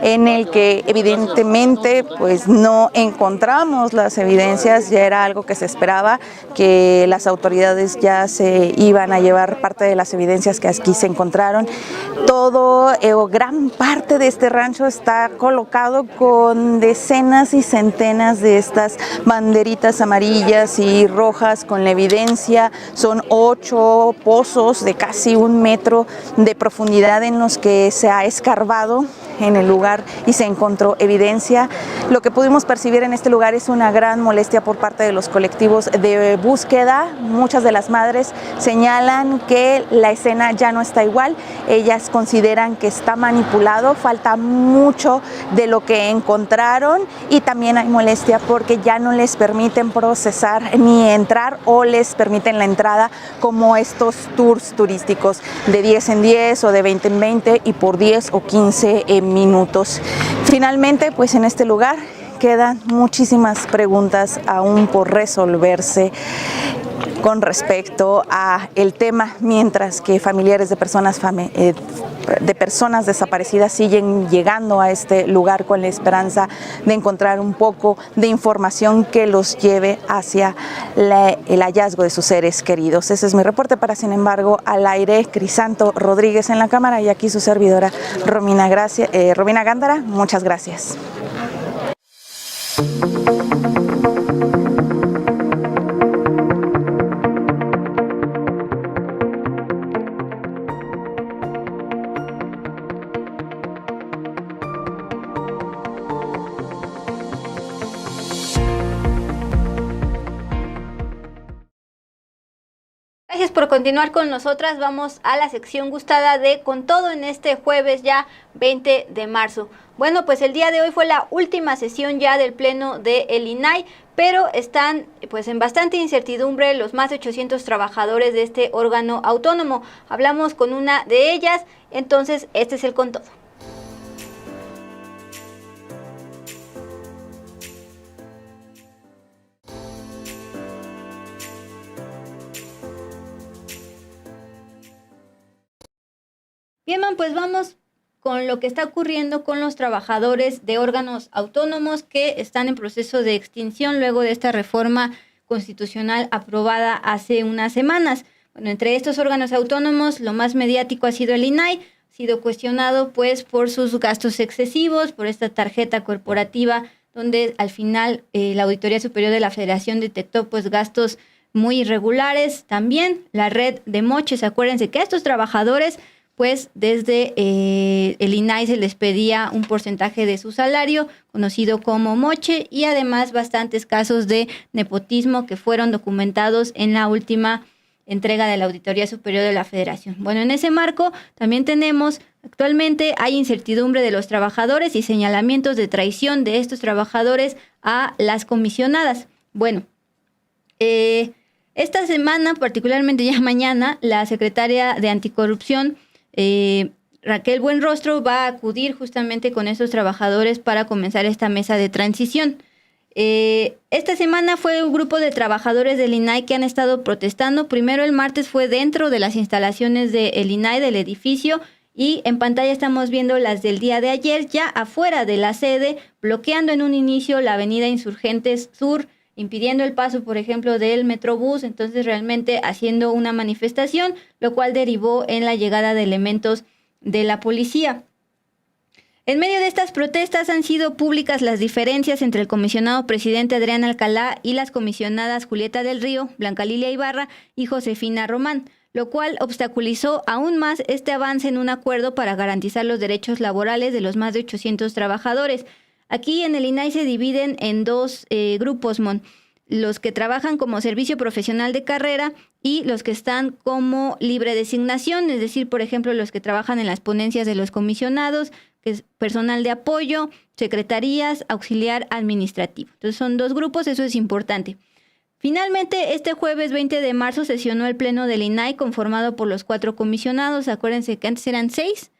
en el que evidentemente pues no encontramos las evidencias, ya era algo que se esperaba, que las autoridades ya se iban a llevar parte de las evidencias que aquí se encontraron. Todo o gran parte de este rancho está colocado con decenas y centenas de estas banderitas amarillas y rojas con la evidencia. Son 8 pozos de casi 1 metro de profundidad en los que se ha escarbado en el lugar y se encontró evidencia. Lo que pudimos percibir en este lugar es una gran molestia por parte de los colectivos de búsqueda. Muchas de las madres señalan que la escena ya no está igual. Ellas consideran que está manipulado, falta mucho de lo que encontraron y también hay molestia porque ya no les permiten procesar ni entrar o les permiten la entrada como estos tours turísticos de 10 en 10 o de 20 en 20 y por 10 o 15 minutos. Finalmente, pues en este lugar quedan muchísimas preguntas aún por resolverse con respecto a el tema, mientras que familiares de personas desaparecidas siguen llegando a este lugar con la esperanza de encontrar un poco de información que los lleve hacia el hallazgo de sus seres queridos. Ese es mi reporte para Sin Embargo al Aire. Crisanto Rodríguez en la cámara y aquí su servidora Romina Gándara. Muchas gracias. Gracias por continuar con nosotras. Vamos a la sección gustada de Con Todo en este jueves ya 20 de marzo. Bueno, pues el día de hoy fue la última sesión ya del pleno del INAI, pero están pues en bastante incertidumbre los más de 800 trabajadores de este órgano autónomo. Hablamos con una de ellas, entonces este es el Con Todo. Bien, pues vamos con lo que está ocurriendo con los trabajadores de órganos autónomos que están en proceso de extinción luego de esta reforma constitucional aprobada hace unas semanas. Bueno, entre estos órganos autónomos, lo más mediático ha sido el INAI, ha sido cuestionado pues por sus gastos excesivos, por esta tarjeta corporativa, donde al final la Auditoría Superior de la Federación detectó pues gastos muy irregulares. También la red de moches, acuérdense que a estos trabajadores pues desde el INAI se les pedía un porcentaje de su salario, conocido como moche, y además bastantes casos de nepotismo que fueron documentados en la última entrega de la Auditoría Superior de la Federación. Bueno, en ese marco también tenemos, actualmente hay incertidumbre de los trabajadores y señalamientos de traición de estos trabajadores a las comisionadas. Bueno, esta semana, particularmente ya mañana, la secretaria de Anticorrupción, Raquel Buenrostro, va a acudir justamente con estos trabajadores para comenzar esta mesa de transición. Esta semana fue un grupo de trabajadores del INAI que han estado protestando. Primero el martes fue dentro de las instalaciones del INAI, del edificio, y en pantalla estamos viendo las del día de ayer, ya afuera de la sede, bloqueando en un inicio la avenida Insurgentes Sur, impidiendo el paso, por ejemplo, del Metrobús, entonces realmente haciendo una manifestación, lo cual derivó en la llegada de elementos de la policía. En medio de estas protestas han sido públicas las diferencias entre el comisionado presidente Adrián Alcalá y las comisionadas Julieta del Río, Blanca Lilia Ibarra y Josefina Román, lo cual obstaculizó aún más este avance en un acuerdo para garantizar los derechos laborales de los más de 800 trabajadores. Aquí en el INAI se dividen en dos grupos, los que trabajan como servicio profesional de carrera y los que están como libre designación, es decir, por ejemplo, los que trabajan en las ponencias de los comisionados, que es personal de apoyo, secretarías, auxiliar administrativo. Entonces son dos grupos, eso es importante. Finalmente, este jueves 20 de marzo sesionó el pleno del INAI conformado por los 4 comisionados. Acuérdense que antes eran 6,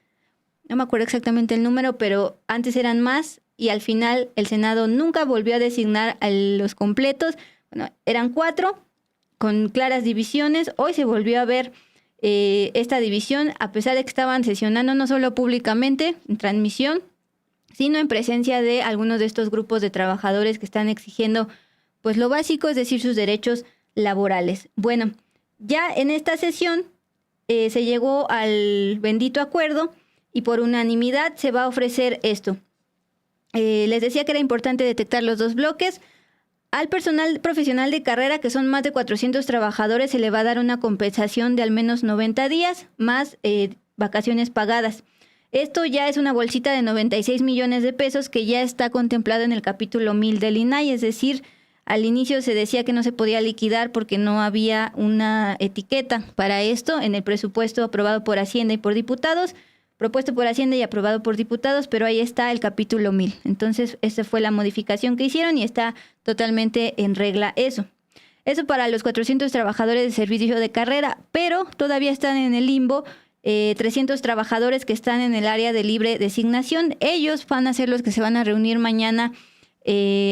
no me acuerdo exactamente el número, pero antes eran más. Y al final el Senado nunca volvió a designar a los completos. Bueno, eran 4 con claras divisiones. Hoy se volvió a ver esta división, a pesar de que estaban sesionando no solo públicamente en transmisión, sino en presencia de algunos de estos grupos de trabajadores que están exigiendo pues lo básico, es decir, sus derechos laborales. Bueno, ya en esta sesión se llegó al bendito acuerdo y por unanimidad se va a ofrecer esto. Les decía que era importante detectar los 2 bloques. Al personal profesional de carrera, que son más de 400 trabajadores, se le va a dar una compensación de al menos 90 días, más vacaciones pagadas. Esto ya es una bolsita de 96 millones de pesos que ya está contemplado en el capítulo 1000 del INAI, es decir, al inicio se decía que no se podía liquidar porque no había una etiqueta para esto en el presupuesto aprobado por Hacienda y por diputados, propuesto por Hacienda y aprobado por diputados, pero ahí está el capítulo 1000. Entonces, esa fue la modificación que hicieron y está totalmente en regla eso. Eso para los 400 trabajadores de servicio de carrera, pero todavía están en el limbo 300 trabajadores que están en el área de libre designación. Ellos van a ser los que se van a reunir mañana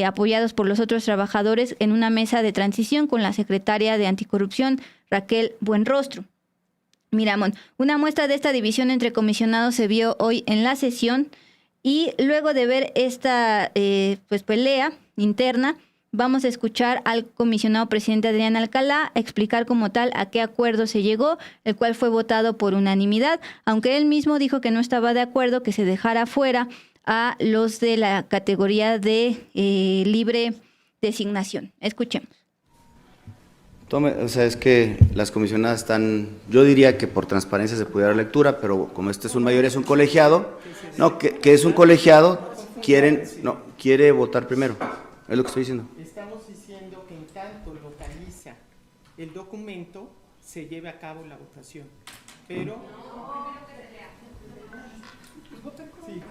apoyados por los otros trabajadores en una mesa de transición con la secretaria de Anticorrupción, Raquel Buenrostro. Mira, una muestra de esta división entre comisionados se vio hoy en la sesión y luego de ver esta pelea interna, vamos a escuchar al comisionado presidente Adrián Alcalá explicar como tal a qué acuerdo se llegó, el cual fue votado por unanimidad, aunque él mismo dijo que no estaba de acuerdo que se dejara fuera a los de la categoría de libre designación. Escuchemos. O sea, es que las comisionadas están, yo diría que por transparencia se pudiera dar lectura, pero como este es un mayoría, es un colegiado, no, que es un colegiado, quiere votar primero, es lo que estoy diciendo. Estamos diciendo que en tanto localiza el documento, se lleve a cabo la votación. Pero... Sí.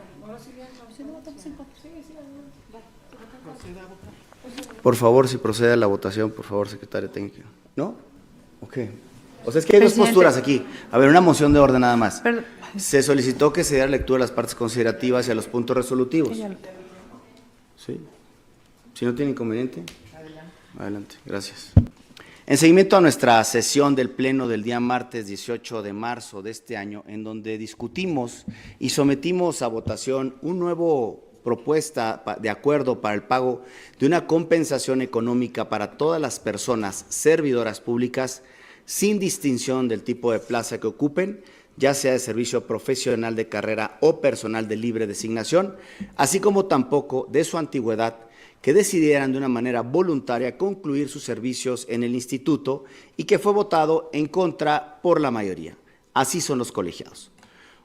Por favor, si procede a la votación, por favor, secretaria técnica. ¿No? Ok. O sea, es que hay dos posturas aquí. A ver, una moción de orden nada más. Se solicitó que se diera lectura a las partes considerativas y a los puntos resolutivos. Sí. Si no tiene inconveniente. Adelante, gracias. En seguimiento a nuestra sesión del Pleno del día martes 18 de marzo de este año, en donde discutimos y sometimos a votación un nuevo propuesta de acuerdo para el pago de una compensación económica para todas las personas servidoras públicas, sin distinción del tipo de plaza que ocupen, ya sea de servicio profesional de carrera o personal de libre designación, así como tampoco de su antigüedad, que decidieran de una manera voluntaria concluir sus servicios en el instituto y que fue votado en contra por la mayoría. Así son los colegiados.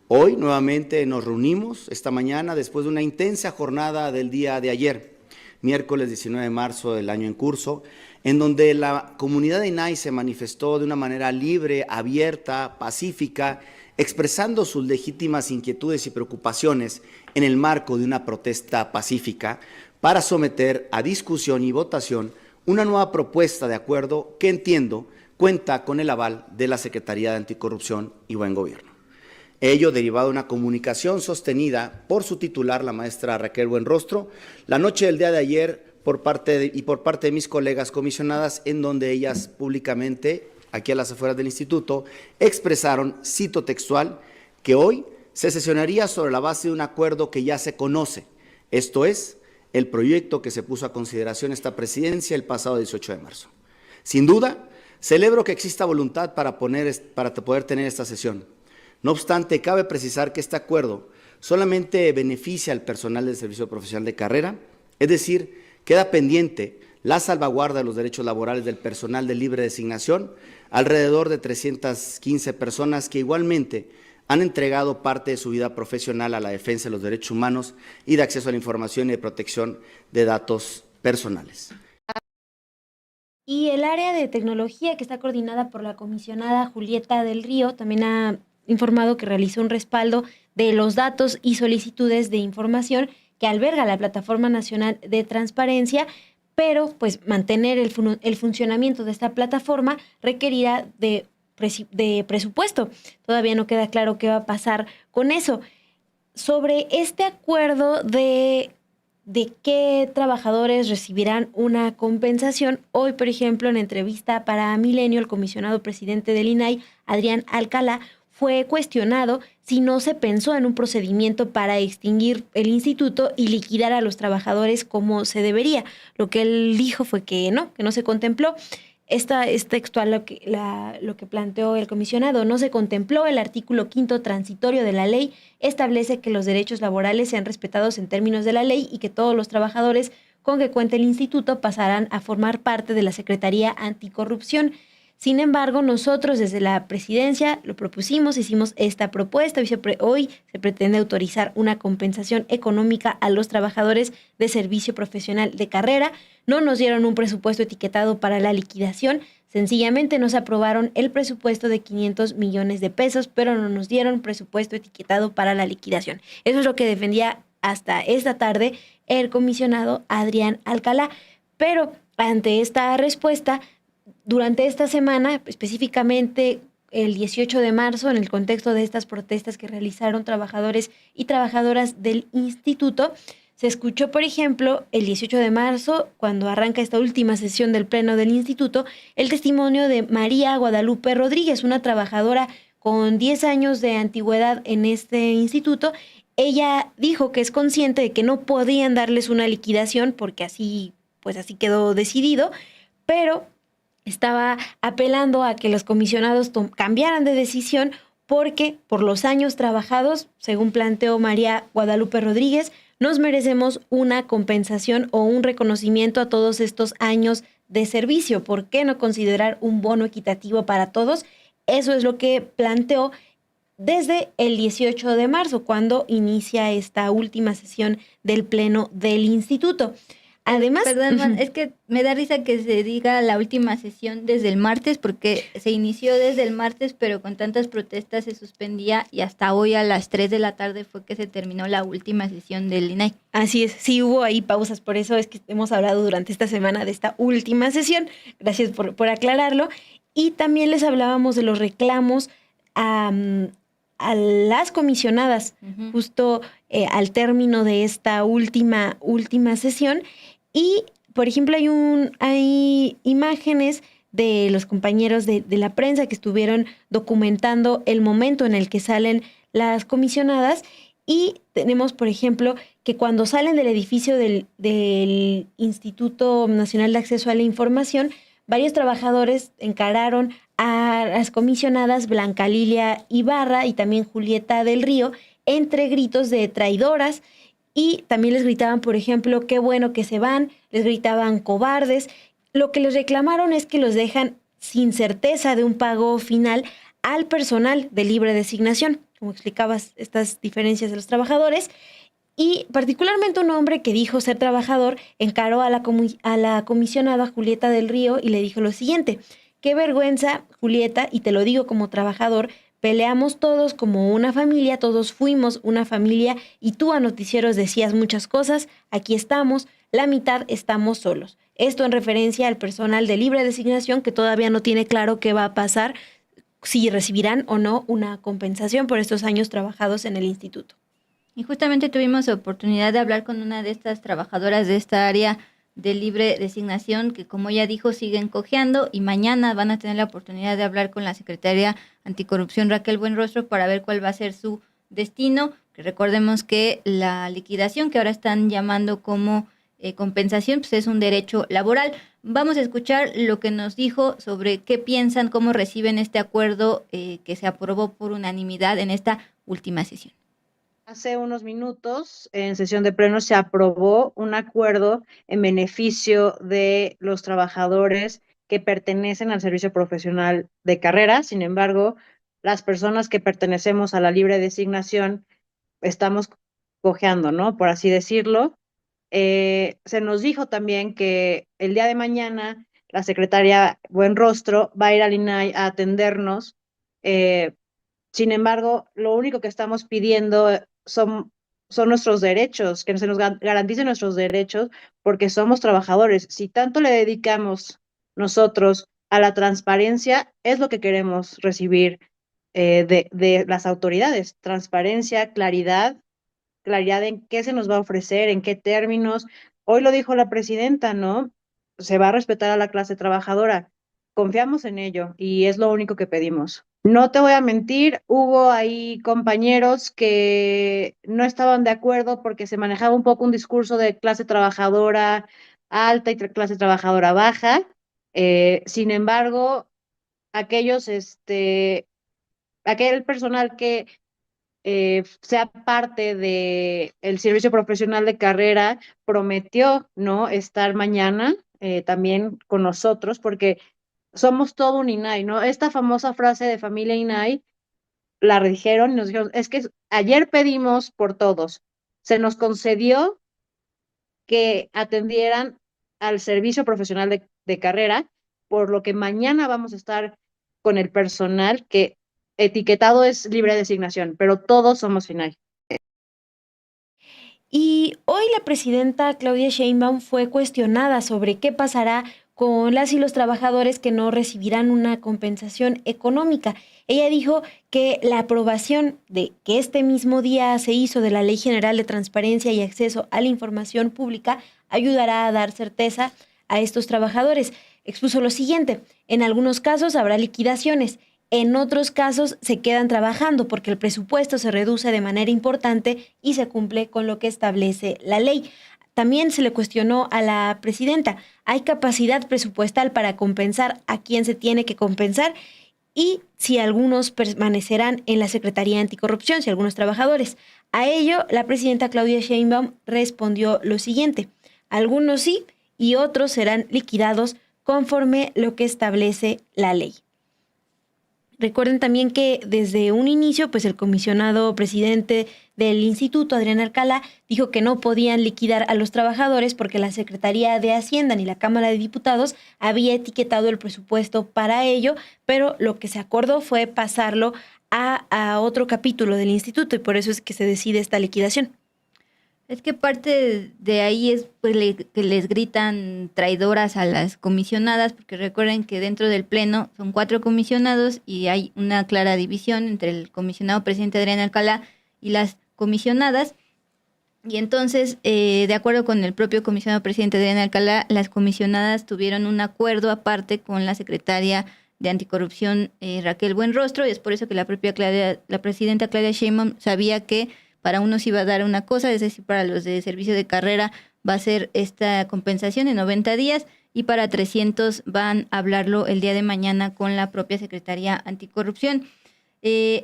Hoy nuevamente nos reunimos esta mañana después de una intensa jornada del día de ayer, miércoles 19 de marzo del año en curso, en donde la comunidad de INAI se manifestó de una manera libre, abierta, pacífica, expresando sus legítimas inquietudes y preocupaciones en el marco de una protesta pacífica, para someter a discusión y votación una nueva propuesta de acuerdo que entiendo cuenta con el aval de la Secretaría de Anticorrupción y Buen Gobierno. Ello derivado de una comunicación sostenida por su titular, la maestra Raquel Buenrostro, la noche del día de ayer por parte de mis colegas comisionadas, en donde ellas públicamente, aquí a las afueras del instituto, expresaron, cito textual, que hoy se sesionaría sobre la base de un acuerdo que ya se conoce, esto es, el proyecto que se puso a consideración esta presidencia el pasado 18 de marzo. Sin duda, celebro que exista voluntad para poder tener esta sesión. No obstante, cabe precisar que este acuerdo solamente beneficia al personal del servicio profesional de carrera, es decir, queda pendiente la salvaguarda de los derechos laborales del personal de libre designación, alrededor de 315 personas que igualmente han entregado parte de su vida profesional a la defensa de los derechos humanos y de acceso a la información y de protección de datos personales. Y el área de tecnología, que está coordinada por la comisionada Julieta del Río, también ha informado que realizó un respaldo de los datos y solicitudes de información que alberga la Plataforma Nacional de Transparencia, pero pues mantener el funcionamiento de esta plataforma requerirá de presupuesto. Todavía no queda claro qué va a pasar con eso. Sobre este acuerdo de qué trabajadores recibirán una compensación, hoy, por ejemplo, en entrevista para Milenio, el comisionado presidente del INAI, Adrián Alcalá, fue cuestionado si no se pensó en un procedimiento para extinguir el instituto y liquidar a los trabajadores como se debería. Lo que él dijo fue que no se contempló. Esta es textual lo que planteó el comisionado. No se contempló. El artículo 5º transitorio de la ley establece que los derechos laborales sean respetados en términos de la ley y que todos los trabajadores con que cuente el instituto pasarán a formar parte de la Secretaría Anticorrupción. Sin embargo, nosotros desde la presidencia lo propusimos, hicimos esta propuesta. Hoy se pretende autorizar una compensación económica a los trabajadores de servicio profesional de carrera. No nos dieron un presupuesto etiquetado para la liquidación, sencillamente nos aprobaron el presupuesto de 500 millones de pesos, pero no nos dieron presupuesto etiquetado para la liquidación. Eso es lo que defendía hasta esta tarde el comisionado Adrián Alcalá. Pero ante esta respuesta, durante esta semana, específicamente el 18 de marzo, en el contexto de estas protestas que realizaron trabajadores y trabajadoras del instituto, se escuchó, por ejemplo, el 18 de marzo, cuando arranca esta última sesión del Pleno del Instituto, el testimonio de María Guadalupe Rodríguez, una trabajadora con 10 años de antigüedad en este instituto. Ella dijo que es consciente de que no podían darles una liquidación porque así quedó decidido, pero estaba apelando a que los comisionados cambiaran de decisión porque por los años trabajados, según planteó María Guadalupe Rodríguez, nos merecemos una compensación o un reconocimiento a todos estos años de servicio. ¿Por qué no considerar un bono equitativo para todos? Eso es lo que planteó desde el 18 de marzo, cuando inicia esta última sesión del Pleno del Instituto. Además, Perdón, man, es que me da risa que se diga la última sesión desde el martes, porque se inició desde el martes, pero con tantas protestas se suspendía y hasta hoy a las 3 de la tarde fue que se terminó la última sesión del INAI. Así es, sí hubo ahí pausas, por eso es que hemos hablado durante esta semana de esta última sesión. Gracias por aclararlo. Y también les hablábamos de los reclamos a las comisionadas, justo al término de esta última sesión. Y, por ejemplo, hay imágenes de los compañeros de la prensa que estuvieron documentando el momento en el que salen las comisionadas. Y tenemos, por ejemplo, que cuando salen del edificio del Instituto Nacional de Acceso a la Información, varios trabajadores encararon a las comisionadas Blanca Lilia Ibarra y también Julieta del Río entre gritos de traidoras. Y también les gritaban, por ejemplo, qué bueno que se van, les gritaban cobardes. Lo que les reclamaron es que los dejan sin certeza de un pago final al personal de libre designación, como explicabas, estas diferencias de los trabajadores. Y particularmente un hombre que dijo ser trabajador encaró a la comisionada Julieta del Río y le dijo lo siguiente: qué vergüenza, Julieta, y te lo digo como trabajador, peleamos todos como una familia, todos fuimos una familia y tú a noticieros decías muchas cosas, aquí estamos, la mitad estamos solos. Esto en referencia al personal de libre designación que todavía no tiene claro qué va a pasar, si recibirán o no una compensación por estos años trabajados en el instituto. Y justamente tuvimos oportunidad de hablar con una de estas trabajadoras de esta área de libre designación que, como ella dijo, siguen cojeando, y mañana van a tener la oportunidad de hablar con la secretaria anticorrupción Raquel Buenrostro para ver cuál va a ser su destino. Que recordemos que la liquidación, que ahora están llamando como compensación, pues es un derecho laboral. Vamos a escuchar lo que nos dijo sobre qué piensan, cómo reciben este acuerdo que se aprobó por unanimidad en esta última sesión. Hace unos minutos, en sesión de pleno, se aprobó un acuerdo en beneficio de los trabajadores que pertenecen al servicio profesional de carrera. Sin embargo, las personas que pertenecemos a la libre designación estamos cojeando, ¿no? Por así decirlo. Se nos dijo también que el día de mañana la secretaria Buenrostro va a ir al INAI a atendernos. Sin embargo, lo único que estamos pidiendo son nuestros derechos, que se nos garanticen nuestros derechos, porque somos trabajadores. Si tanto le dedicamos nosotros a la transparencia, es lo que queremos recibir de las autoridades: transparencia, claridad en qué se nos va a ofrecer, en qué términos. Hoy lo dijo la presidenta, ¿no? Se va a respetar a la clase trabajadora. Confiamos en ello y es lo único que pedimos. No te voy a mentir, hubo ahí compañeros que no estaban de acuerdo porque se manejaba un poco un discurso de clase trabajadora alta y clase trabajadora baja. Sin embargo, aquel personal que sea parte del servicio profesional de carrera prometió, ¿no?, estar mañana también con nosotros, porque somos todo un INAI, ¿no? Esta famosa frase de familia INAI la dijeron y nos dijeron, es que ayer pedimos por todos, se nos concedió que atendieran al servicio profesional de carrera, por lo que mañana vamos a estar con el personal que etiquetado es libre designación, pero todos somos INAI. Y hoy la presidenta Claudia Sheinbaum fue cuestionada sobre qué pasará con las y los trabajadores que no recibirán una compensación económica. Ella dijo que la aprobación de que este mismo día se hizo de la Ley General de Transparencia y Acceso a la Información Pública ayudará a dar certeza a estos trabajadores. Expuso lo siguiente: en algunos casos habrá liquidaciones, en otros casos se quedan trabajando porque el presupuesto se reduce de manera importante y se cumple con lo que establece la ley. También se le cuestionó a la presidenta: ¿hay capacidad presupuestal para compensar a quien se tiene que compensar? Y si algunos permanecerán en la Secretaría Anticorrupción, si algunos trabajadores. A ello, la presidenta Claudia Sheinbaum respondió lo siguiente: algunos sí y otros serán liquidados conforme lo que establece la ley. Recuerden también que desde un inicio, pues el comisionado presidente del instituto, Adrián Alcalá, dijo que no podían liquidar a los trabajadores porque la Secretaría de Hacienda ni la Cámara de Diputados había etiquetado el presupuesto para ello, pero lo que se acordó fue pasarlo a otro capítulo del instituto y por eso es que se decide esta liquidación. Es que parte de ahí es pues, que les gritan traidoras a las comisionadas, porque recuerden que dentro del Pleno son 4 comisionados y hay una clara división entre el comisionado presidente Adrián Alcalá y las comisionadas. Y entonces, de acuerdo con el propio comisionado presidente Adrián Alcalá, las comisionadas tuvieron un acuerdo aparte con la secretaria de Anticorrupción Raquel Buenrostro, y es por eso que la presidenta Claudia Sheinbaum sabía que para unos iba a dar una cosa, es decir, para los de servicio de carrera va a ser esta compensación en 90 días y para 300 van a hablarlo el día de mañana con la propia Secretaría Anticorrupción.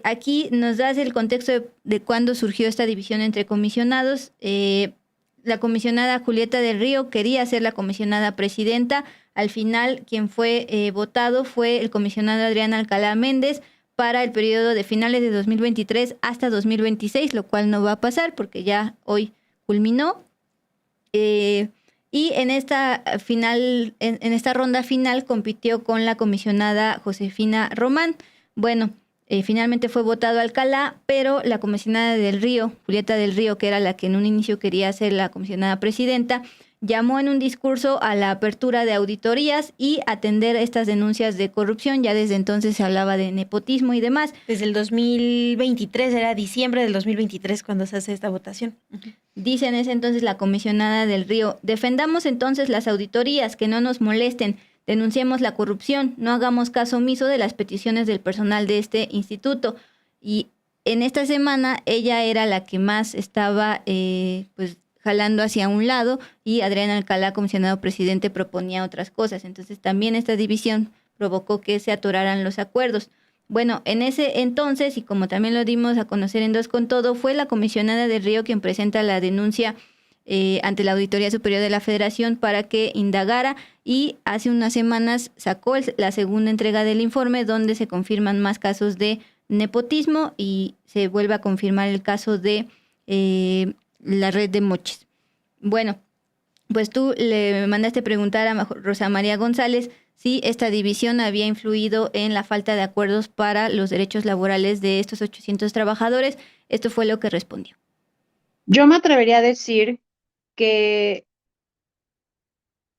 Aquí nos das el contexto de cuándo surgió esta división entre comisionados. La comisionada Julieta del Río quería ser la comisionada presidenta. Al final, quien fue votado fue el comisionado Adrián Alcalá Méndez, para el periodo de finales de 2023 hasta 2026, lo cual no va a pasar porque ya hoy culminó. Y en esta ronda final compitió con la comisionada Josefina Román. Bueno, finalmente fue votado Alcalá, pero la comisionada del Río, Julieta del Río, que era la que en un inicio quería ser la comisionada presidenta, llamó en un discurso a la apertura de auditorías y atender estas denuncias de corrupción. Ya desde entonces se hablaba de nepotismo y demás. Desde el 2023, era diciembre del 2023 cuando se hace esta votación. Dice en ese entonces la comisionada del Río: defendamos entonces las auditorías, que no nos molesten, denunciemos la corrupción, no hagamos caso omiso de las peticiones del personal de este instituto. Y en esta semana ella era la que más estaba jalando hacia un lado y Adrián Alcalá, comisionado presidente, proponía otras cosas. Entonces también esta división provocó que se atoraran los acuerdos. Bueno, en ese entonces, y como también lo dimos a conocer en Dos con Todo, fue la comisionada del Río quien presenta la denuncia ante la Auditoría Superior de la Federación para que indagara, y hace unas semanas sacó la segunda entrega del informe donde se confirman más casos de nepotismo y se vuelve a confirmar el caso de la red de mochis. Bueno, pues tú le mandaste preguntar a Rosa María González si esta división había influido en la falta de acuerdos para los derechos laborales de estos 800 trabajadores. Esto fue lo que respondió. Yo me atrevería a decir que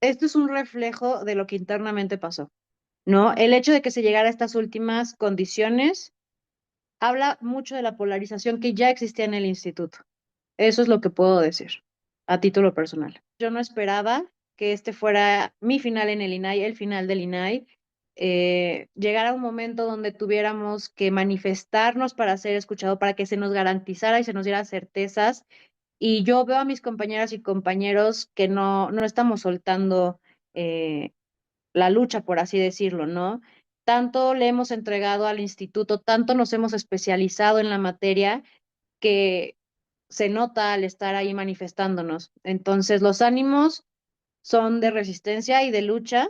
esto es un reflejo de lo que internamente pasó, ¿no? El hecho de que se llegara a estas últimas condiciones habla mucho de la polarización que ya existía en el instituto. Eso es lo que puedo decir a título personal. Yo no esperaba que este fuera mi final en el INAI, el final del INAI. Llegar a un momento donde tuviéramos que manifestarnos para ser escuchado, para que se nos garantizara y se nos diera certezas. Y yo veo a mis compañeras y compañeros que no estamos soltando la lucha, por así decirlo, ¿no? Tanto le hemos entregado al instituto, tanto nos hemos especializado en la materia que se nota al estar ahí manifestándonos. Entonces, los ánimos son de resistencia y de lucha,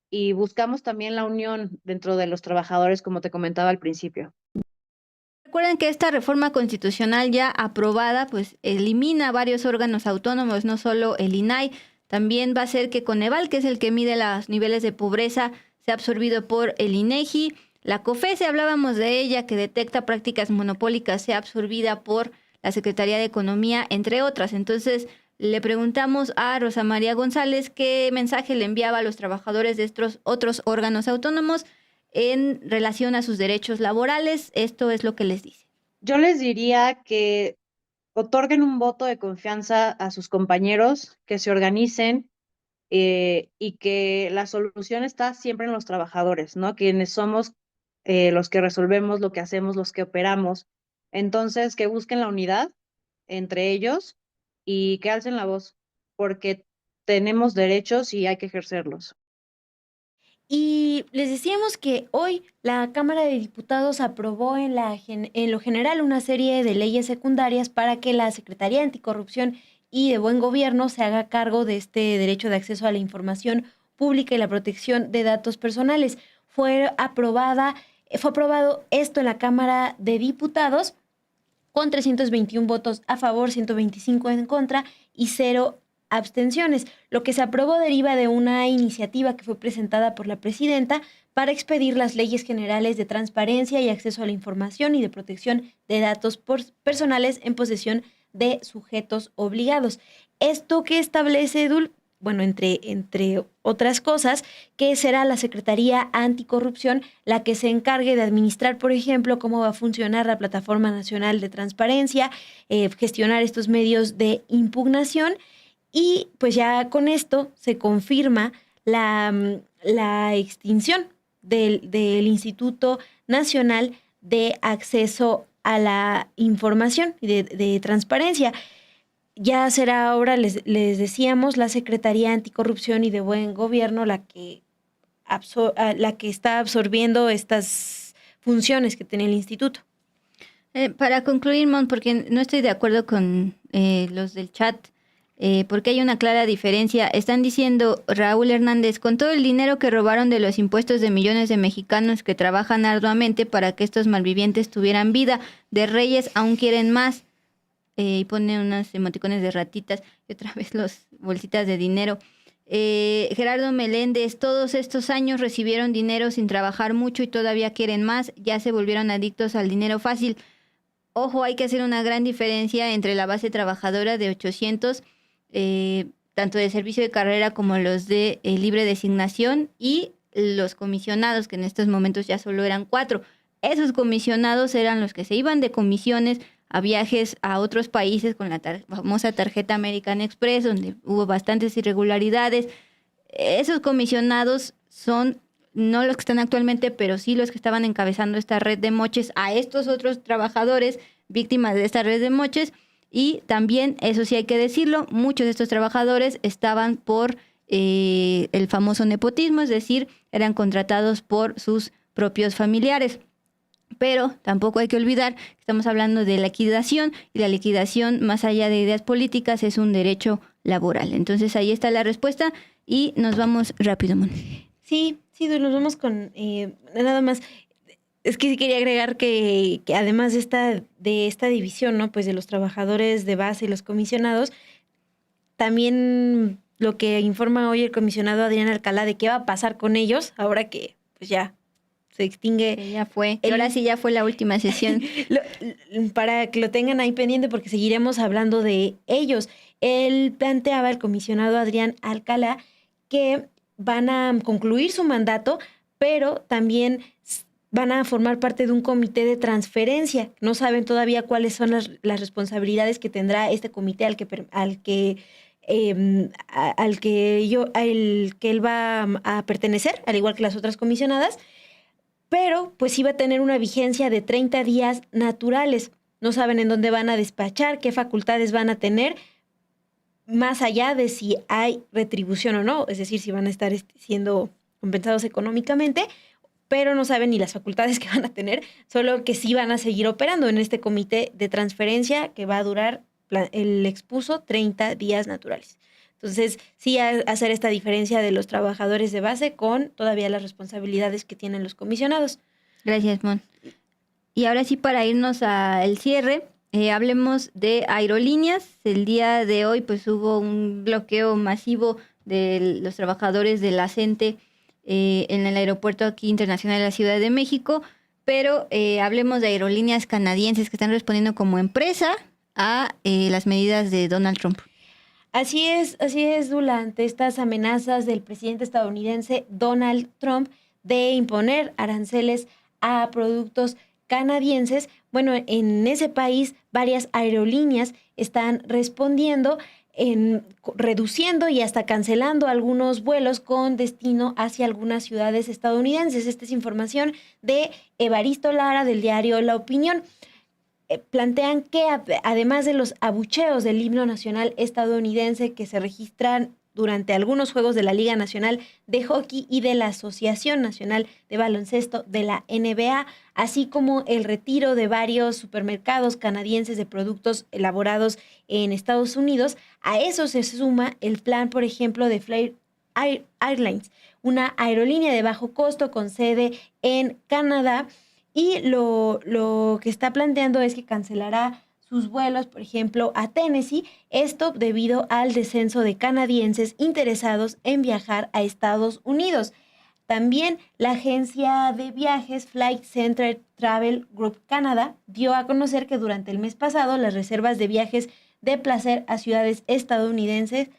y buscamos también la unión dentro de los trabajadores, como te comentaba al principio. Recuerden que esta reforma constitucional ya aprobada, pues elimina varios órganos autónomos, no solo el INAI, también va a hacer que Coneval, que es el que mide los niveles de pobreza, sea absorbido por el INEGI. La COFESE, hablábamos de ella, que detecta prácticas monopólicas, sea absorbida por la Secretaría de Economía, entre otras. Entonces, le preguntamos a Rosa María González qué mensaje le enviaba a los trabajadores de estos otros órganos autónomos en relación a sus derechos laborales. Esto es lo que les dice. Yo les diría que otorguen un voto de confianza a sus compañeros, que se organicen y que la solución está siempre en los trabajadores, ¿no? Quienes somos los que resolvemos, lo que hacemos, los que operamos. Entonces, que busquen la unidad entre ellos y que alcen la voz, porque tenemos derechos y hay que ejercerlos. Y les decíamos que hoy la Cámara de Diputados aprobó en lo general una serie de leyes secundarias para que la Secretaría Anticorrupción y de Buen Gobierno se haga cargo de este derecho de acceso a la información pública y la protección de datos personales. Fue aprobada Fue aprobado esto en la Cámara de Diputados con 321 votos a favor, 125 en contra y 0 abstenciones. Lo que se aprobó deriva de una iniciativa que fue presentada por la presidenta para expedir las leyes generales de transparencia y acceso a la información y de protección de datos personales en posesión de sujetos obligados. ¿Esto qué establece, Edul? Bueno, entre otras cosas, que será la Secretaría Anticorrupción la que se encargue de administrar, por ejemplo, cómo va a funcionar la Plataforma Nacional de Transparencia, gestionar estos medios de impugnación, y pues ya con esto se confirma la extinción del Instituto Nacional de Acceso a la Información y de Transparencia. Ya será ahora, les decíamos, la Secretaría Anticorrupción y de Buen Gobierno la que está absorbiendo estas funciones que tiene el instituto. Para concluir, Mon, porque no estoy de acuerdo con los del chat, porque hay una clara diferencia. Están diciendo, Raúl Hernández, con todo el dinero que robaron de los impuestos de millones de mexicanos que trabajan arduamente para que estos malvivientes tuvieran vida, de reyes aún quieren más. Y pone unas emoticones de ratitas y otra vez los bolsitas de dinero. Gerardo Meléndez, todos estos años recibieron dinero sin trabajar mucho y todavía quieren más, ya se volvieron adictos al dinero fácil. Ojo, hay que hacer una gran diferencia entre la base trabajadora de 800, tanto de servicio de carrera como los de libre designación, y los comisionados, que en estos momentos ya solo eran 4. Esos comisionados eran los que se iban de comisiones a viajes a otros países con la famosa tarjeta American Express, donde hubo bastantes irregularidades. Esos comisionados son no los que están actualmente, pero sí los que estaban encabezando esta red de moches a estos otros trabajadores víctimas de esta red de moches. Y también, eso sí hay que decirlo, muchos de estos trabajadores estaban por el famoso nepotismo, es decir, eran contratados por sus propios familiares. Pero tampoco hay que olvidar que estamos hablando de liquidación, y la liquidación, más allá de ideas políticas, es un derecho laboral. Entonces ahí está la respuesta y nos vamos rápido, Mon. Sí, nos vamos con nada más. Es que sí quería agregar que además de esta división, ¿no? Pues de los trabajadores de base y los comisionados, también lo que informa hoy el comisionado Adrián Alcalá de qué va a pasar con ellos ahora que pues ya se extingue. Que ya fue. Ahora sí ya fue la última sesión. Para que lo tengan ahí pendiente, porque seguiremos hablando de ellos. Él planteaba, el comisionado Adrián Alcalá, que van a concluir su mandato, pero también van a formar parte de un comité de transferencia. No saben todavía cuáles son las responsabilidades que tendrá este comité al que él va a pertenecer, al igual que las otras comisionadas. Pero pues sí va a tener una vigencia de 30 días naturales. No saben en dónde van a despachar, qué facultades van a tener, más allá de si hay retribución o no, es decir, si van a estar siendo compensados económicamente, pero no saben ni las facultades que van a tener, solo que sí van a seguir operando en este comité de transferencia que va a durar, él expuso, 30 días naturales. Entonces, sí hacer esta diferencia de los trabajadores de base con todavía las responsabilidades que tienen los comisionados. Gracias, Mon. Y ahora sí, para irnos al cierre, hablemos de aerolíneas. El día de hoy pues hubo un bloqueo masivo de los trabajadores de la CENTE en el aeropuerto aquí internacional de la Ciudad de México, pero hablemos de aerolíneas canadienses que están respondiendo como empresa a las medidas de Donald Trump. Así es, Dula, ante estas amenazas del presidente estadounidense Donald Trump de imponer aranceles a productos canadienses. Bueno, en ese país varias aerolíneas están respondiendo, reduciendo y hasta cancelando algunos vuelos con destino hacia algunas ciudades estadounidenses. Esta es información de Evaristo Lara del diario La Opinión. Plantean que además de los abucheos del himno nacional estadounidense que se registran durante algunos juegos de la Liga Nacional de Hockey y de la Asociación Nacional de Baloncesto de la NBA, así como el retiro de varios supermercados canadienses de productos elaborados en Estados Unidos, a eso se suma el plan, por ejemplo, de Flair Airlines, una aerolínea de bajo costo con sede en Canadá, y lo que está planteando es que cancelará sus vuelos, por ejemplo, a Tennessee, esto debido al descenso de canadienses interesados en viajar a Estados Unidos. También la agencia de viajes Flight Centre Travel Group Canada dio a conocer que durante el mes pasado las reservas de viajes de placer a ciudades estadounidenses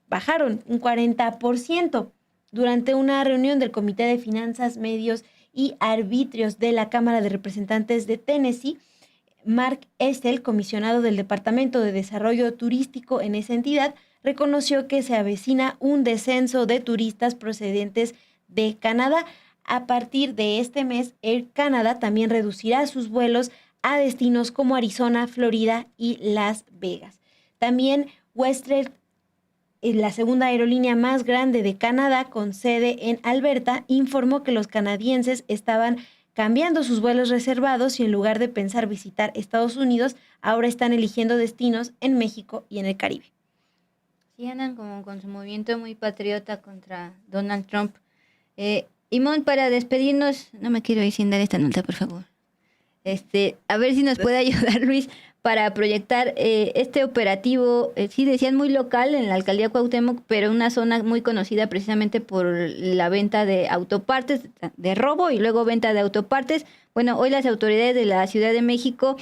bajaron un 40%. Durante una reunión del Comité de Finanzas, Medios y Arbitrios de la Cámara de Representantes de Tennessee, Mark Estell, comisionado del Departamento de Desarrollo Turístico en esa entidad, reconoció que se avecina un descenso de turistas procedentes de Canadá. A partir de este mes, Air Canada también reducirá sus vuelos a destinos como Arizona, Florida y Las Vegas. También WestJet, la segunda aerolínea más grande de Canadá con sede en Alberta, informó que los canadienses estaban cambiando sus vuelos reservados y en lugar de pensar visitar Estados Unidos, ahora están eligiendo destinos en México y en el Caribe. Sí, andan como con su movimiento muy patriota contra Donald Trump. Y Mon, para despedirnos, no me quiero ir sin dar esta nota, por favor. A ver si nos puede ayudar Luis para proyectar este operativo, sí decían muy local en la alcaldía Cuauhtémoc, pero una zona muy conocida precisamente por la venta de autopartes, de robo y luego venta de autopartes. Bueno, hoy las autoridades de la Ciudad de México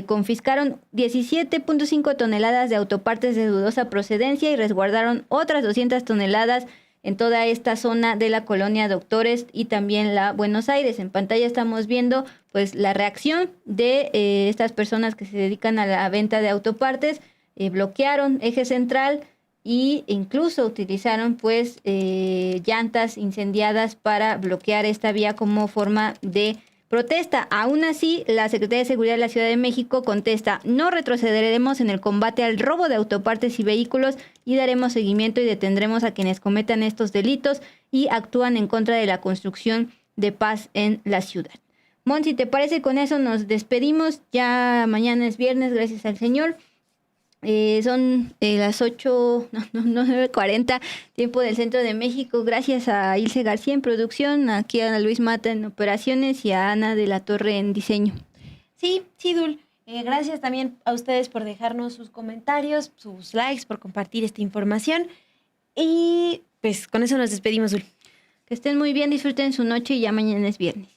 confiscaron 17.5 toneladas de autopartes de dudosa procedencia y resguardaron otras 200 toneladas en toda esta zona de la colonia Doctores y también la Buenos Aires. En pantalla estamos viendo pues la reacción de estas personas que se dedican a la venta de autopartes. Bloquearon Eje Central e incluso utilizaron pues llantas incendiadas para bloquear esta vía como forma de protesta. Aún así, la Secretaría de Seguridad de la Ciudad de México contesta: no retrocederemos en el combate al robo de autopartes y vehículos y daremos seguimiento y detendremos a quienes cometan estos delitos y actúan en contra de la construcción de paz en la ciudad. Mon, si te parece, con eso nos despedimos. Ya mañana es viernes, gracias al Señor. Son las 9:40, tiempo del centro de México. Gracias a Ilse García en producción, aquí a Luis Mata en operaciones y a Ana de la Torre en diseño. Sí, Dul. Gracias también a ustedes por dejarnos sus comentarios, sus likes, por compartir esta información. Y pues con eso nos despedimos, Dul. Que estén muy bien, disfruten su noche y ya mañana es viernes.